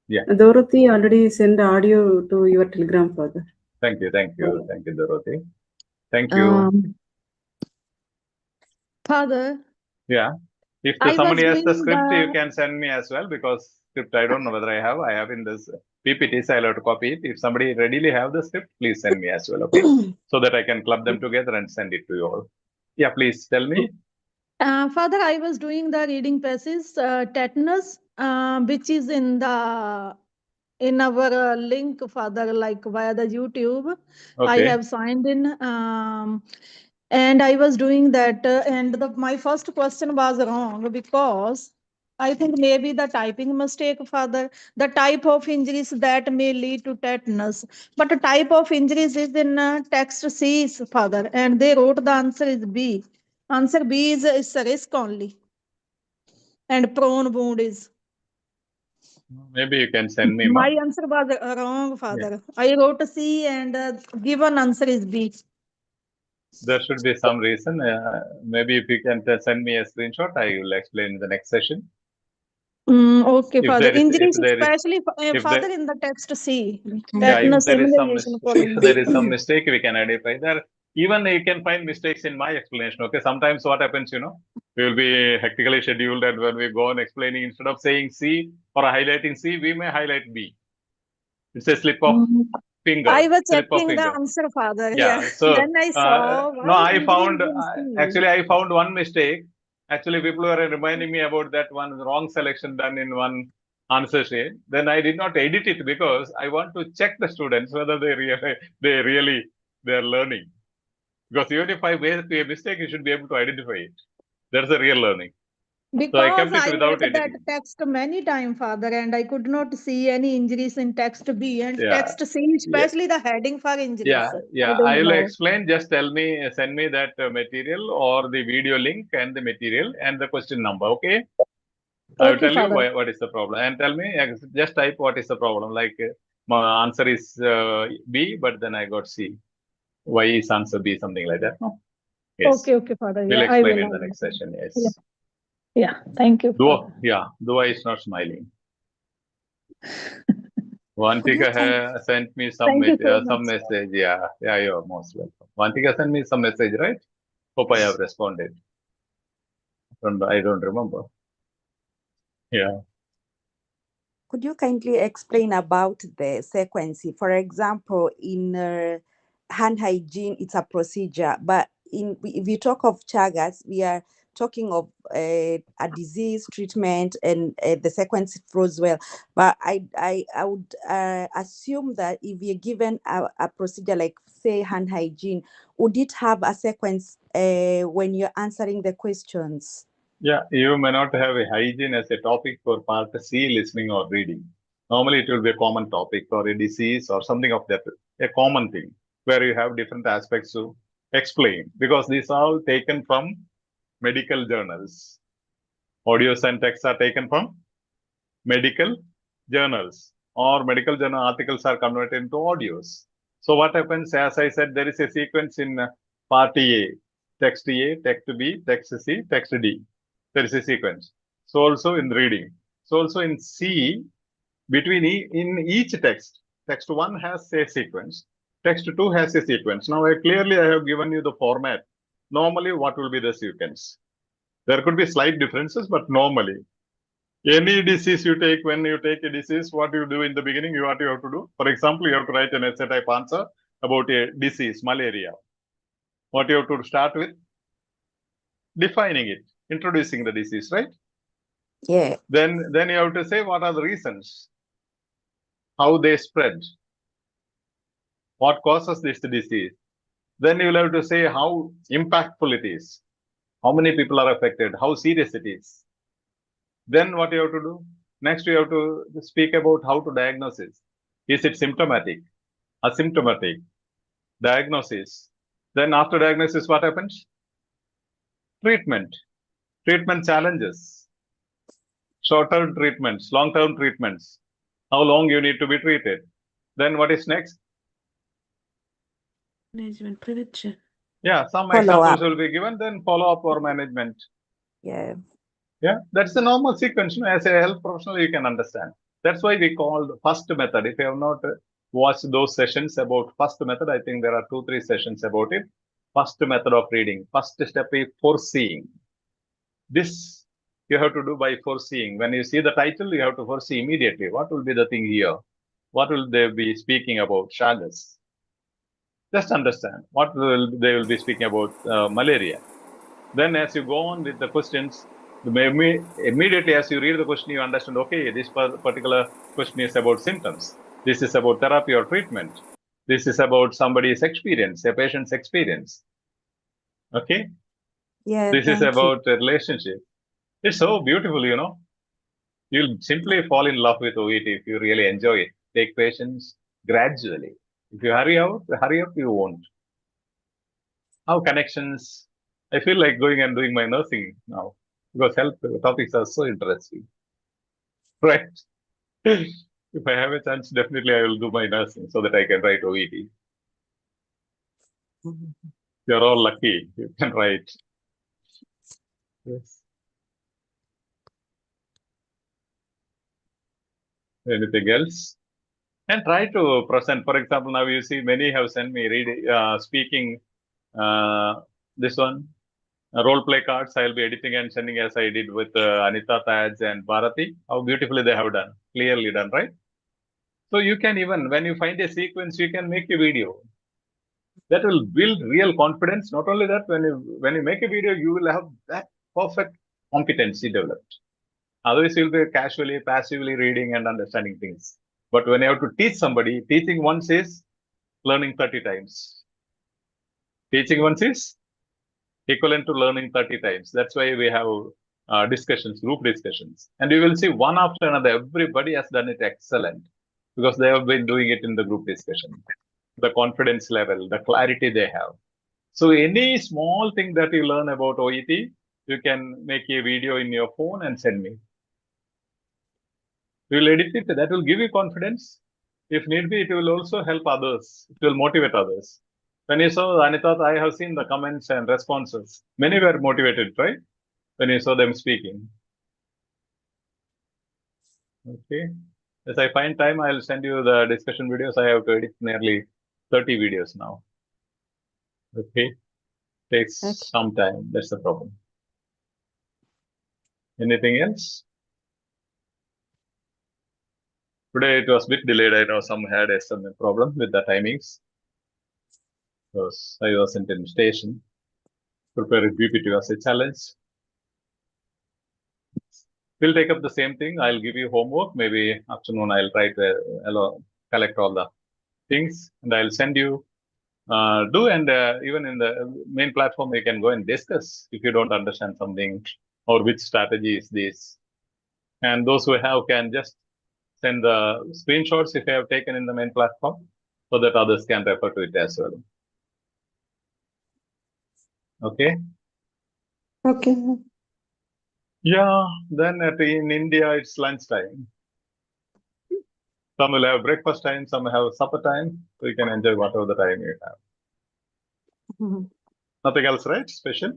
Speaker 1: Yeah.
Speaker 15: Dorothy already sent audio to your Telegram, Father.
Speaker 1: Thank you, Dorothy. Thank you.
Speaker 5: Father,
Speaker 1: Yeah. If
Speaker 5: I was
Speaker 1: somebody has the
Speaker 5: doing
Speaker 1: script, you
Speaker 5: the
Speaker 1: can send me as well, because script I don't know whether I have. I have in this PPT, so I'll have to copy it. If somebody readily have the script, please send me as well, okay? So that I can club them together and send it to you all. Yeah, please tell me.
Speaker 5: Father, I was doing the reading passage, tetanus, which is in our link, Father, like via the YouTube. I
Speaker 1: Okay.
Speaker 5: have signed in, and I was doing that, and my first question was wrong because I think maybe the typing mistake, Father, the type of injuries that may lead to tetanus, but the type of injuries is in text C, Father, and they wrote the answer is B. Answer B is a risk only, and prone wound is.
Speaker 1: Maybe you can send me,
Speaker 5: My
Speaker 1: ma.
Speaker 5: answer was wrong, Father. I wrote C and given answer is B.
Speaker 1: There should be some reason. Maybe if you can send me a screenshot, I will explain in the next session.
Speaker 5: Okay,
Speaker 1: If
Speaker 5: Father.
Speaker 1: there is,
Speaker 5: Injuries,
Speaker 1: if there is,
Speaker 5: especially
Speaker 1: if
Speaker 5: Father,
Speaker 1: there,
Speaker 5: in the text C.
Speaker 1: yeah, if
Speaker 5: Tetanus
Speaker 1: there is some
Speaker 5: immunization for
Speaker 1: if there is some
Speaker 5: injuries.
Speaker 1: mistake, we can identify there. Even you can find mistakes in my explanation. Okay, sometimes what happens, we will be hectically scheduled, and when we go on explaining, instead of saying C or highlighting C, we may highlight B. It's a slip of finger.
Speaker 5: I was
Speaker 1: Slip of
Speaker 5: checking the
Speaker 1: finger.
Speaker 5: answer, Father.
Speaker 1: Yeah.
Speaker 5: Yeah.
Speaker 1: So
Speaker 5: Then I saw
Speaker 1: no,
Speaker 5: why
Speaker 1: I
Speaker 5: injuries
Speaker 1: found
Speaker 5: in C.
Speaker 1: actually I found one mistake. Actually, people were reminding me about that one wrong selection done in one answer sheet. Then I did not edit it because I want to check the students whether they really they are learning. Because even if I make a mistake, you should be able to identify it. That's a real learning. So I
Speaker 5: Because
Speaker 1: kept it
Speaker 5: I
Speaker 1: without
Speaker 5: read that
Speaker 1: editing.
Speaker 5: text many times, Father, and I could not see any injuries in text B and
Speaker 1: Yeah.
Speaker 5: text C, especially the heading for injuries.
Speaker 1: Yeah.
Speaker 5: I don't
Speaker 1: I will
Speaker 5: know.
Speaker 1: explain. Just send me that material or the video link and the material and the question number. Okay. I will
Speaker 5: Okay,
Speaker 1: tell you
Speaker 5: Father.
Speaker 1: what is the problem, and tell me, just type what is the problem. Like my answer is B, but then I got C. Why is answer B? Something like that. No? Yes.
Speaker 5: Okay, Father.
Speaker 1: We'll
Speaker 5: Yeah, I
Speaker 1: explain
Speaker 5: will.
Speaker 1: in the next session. Yes.
Speaker 5: Yeah. Yeah. Thank you, Father.
Speaker 1: Dua is not smiling.
Speaker 10: Could you
Speaker 1: Vantika sent me some
Speaker 5: Thank you so
Speaker 1: some
Speaker 5: much.
Speaker 1: message. Yeah, you're most welcome. Vantika sent me some message, right? Hope I have responded. I don't remember. Yeah.
Speaker 10: Could you kindly explain about the sequence? For example, in hand hygiene, it's a procedure, but if we talk of Chagas, we are talking of a disease treatment, and the sequence flows well. But I would assume that if you're given a procedure like, say, hand hygiene, would it have a sequence when you're answering the questions?
Speaker 1: Yeah, you may not have a hygiene as a topic for part C, listening or reading. Normally, it will be a common topic or a disease or something of that, a common thing where you have different aspects to explain, because these are all taken from medical journals. Audios and texts are taken from medical journals, or medical journal articles are converted into audios. So what happens, as I said, there is a sequence in part A, text A, text B, text C, text D. There is a sequence. So also in reading. So also in C, in each text 1 has a sequence, text 2 has a sequence. Now I have given you the format. Normally, what will be the sequence? There could be slight differences, but normally, any disease you take, when you take a disease, what you do in the beginning, what you have to do. For example, you have to write an essay type answer about a disease, malaria. What you have to start with? Defining it, introducing the disease, right?
Speaker 10: Yeah.
Speaker 1: Then you have to say what are the reasons, how they spread, what causes this disease. Then you will have to say how impactful it is, how many people are affected, how serious it is. Then what you have to do? Next, you have to speak about how to diagnose it. Is it symptomatic, asymptomatic? Diagnosis. Then after diagnosis, what happens? Treatment. Treatment challenges. Short-term treatments, long-term treatments. How long you need to be treated. Then what is next?
Speaker 2: Management prevention.
Speaker 1: Yeah, some
Speaker 10: Follow
Speaker 1: examples
Speaker 10: up.
Speaker 1: will be given, then follow up or management.
Speaker 10: Yeah.
Speaker 1: Yeah, that's the normal sequence. As a health professional, you can understand. That's why we call the first method. If you have not watched those sessions about first method, I think there are 2-3 sessions about it. First method of reading. First step is foreseeing. This you have to do by foreseeing. When you see the title, you have to foresee immediately. What will be the thing here? What will they be speaking about? Chagas. Just understand what they will be speaking about malaria. Then as you go on with the questions, immediately as you read the question, you understand, okay, this particular question is about symptoms. This is about therapy or treatment. This is about somebody's experience, a patient's experience. Okay?
Speaker 10: Yeah,
Speaker 1: This is
Speaker 10: thank you.
Speaker 1: about a relationship. It's so beautiful, you know. You'll simply fall in love with OET if you really enjoy it. Take patience gradually. If you hurry up, you won't. How connections? I feel like going and doing my nursing now because health topics are so interesting. Right? If I have a chance, definitely I will do my nursing so that I can write OET. You're all lucky. You can write. Yes. Anything else? And try to present. For example, now you see many have sent me speaking this one. Role play cards I'll be editing and sending as I did with Anita Taj and Bharati. How beautifully they have done. Clearly done, right? So you can even, when you find a sequence, you can make a video. That will build real confidence. Not only that, when you make a video, you will have that perfect competency developed. Otherwise, you'll be casually, passively reading and understanding things. But when you have to teach somebody, teaching once is learning 30 times. Teaching once is equivalent to learning 30 times. That's why we have discussions, group discussions. And you will see one after another, everybody has done it excellent because they have been doing it in the group discussion. The confidence level, the clarity they have. So any small thing that you learn about OET, you can make a video in your phone and send me. You will edit it, that will give you confidence. If need be, it will also help others. It will motivate others. When you saw Anita, I have seen the comments and responses. Many were motivated, right? When you saw them speaking. Okay. As I find time, I'll send you the discussion videos. I have to edit nearly 30 videos now. Okay. Takes some time. That's the problem. Anything else? Today it was a bit delayed. I know some had some problem with the timings. Because I wasn't in station. Preparing PPT was a challenge. We'll take up the same thing. I'll give you homework. Maybe afternoon I'll try to collect all the things and I'll send you. Even in the main platform, you can go and discuss if you don't understand something or which strategy is this. And those who have can just send the screenshots if you have taken in the main platform so that others can refer to it as well. Okay.
Speaker 3: Okay.
Speaker 1: Yeah, then in India, it's lunchtime. Some will have breakfast time, some have supper time, so you can enjoy whatever the time you have. Nothing else, right? Special?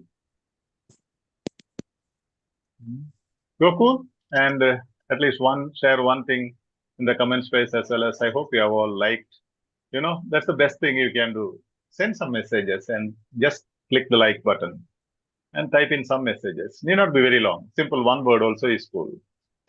Speaker 1: Go cool. And at least share one thing in the comment space as well as I hope you have all liked. You know, that's the best thing you can do. Send some messages and just click the like button and type in some messages. Need not be very long. Simple one word also is cool.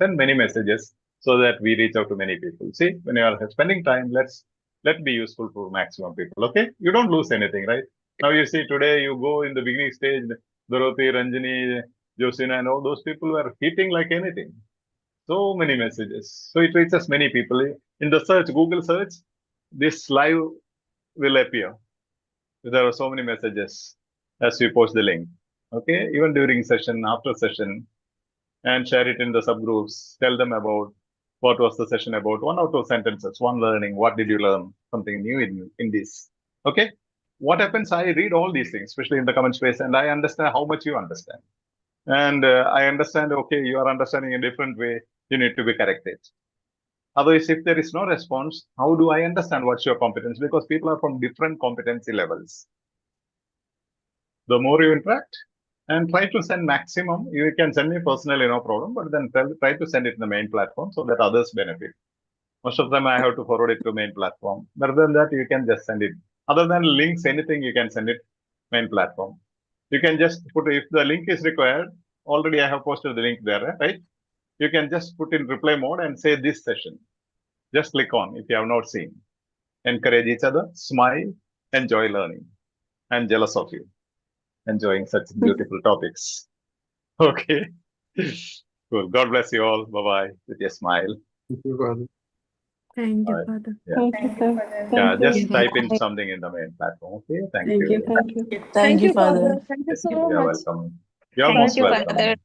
Speaker 1: Send many messages so that we reach out to many people. See, when you are spending time, let be useful for maximum people. Okay? You don't lose anything, right? Now you see today you go in the beginning stage, Dorothy, Ranjini, Josina, and all those people were hitting like anything. So many messages. So it reaches many people. In the search, Google search, this live will appear. There are so many messages as we post the link. Okay, even during session, after session, and share it in the subgroups. Tell them about what was the session about. 1 or 2 sentences, one learning. What did you learn? Something new in this. Okay, what happens? I read all these things, especially in the comment space, and I understand how much you understand. And I understand, okay, you are understanding in a different way. You need to be corrected. Otherwise, if there is no response, how do I understand what's your competence? Because people are from different competency levels. The more you interact and try to send maximum, you can send me personally, no problem, but then try to send it in the main platform so that others benefit. Most of the time I have to forward it to main platform. Rather than that, you can just send it. Other than links, anything, you can send it main platform. You can just put, if the link is required, already I have posted the link there, right? You can just put in reply mode and say this session. Just click on if you have not seen. Encourage each other, smile, enjoy learning. I'm jealous of you, enjoying such beautiful topics. Okay. Cool. God bless you all. Bye-bye with your smile.
Speaker 4: Thank you, Father.
Speaker 2: Thank you,
Speaker 1: All right.
Speaker 2: Father.
Speaker 1: Yeah.
Speaker 9: Thank you, sir.
Speaker 1: Yeah,
Speaker 9: Thank you.
Speaker 1: just type in something in the main platform. Okay. Thank
Speaker 9: Thank
Speaker 1: you.
Speaker 9: you. Thank you.
Speaker 6: Thank you, Father.
Speaker 9: Thank you so
Speaker 1: You're
Speaker 9: much.
Speaker 1: welcome. You're
Speaker 6: Thank
Speaker 1: most
Speaker 6: you,
Speaker 1: welcome.
Speaker 6: Father.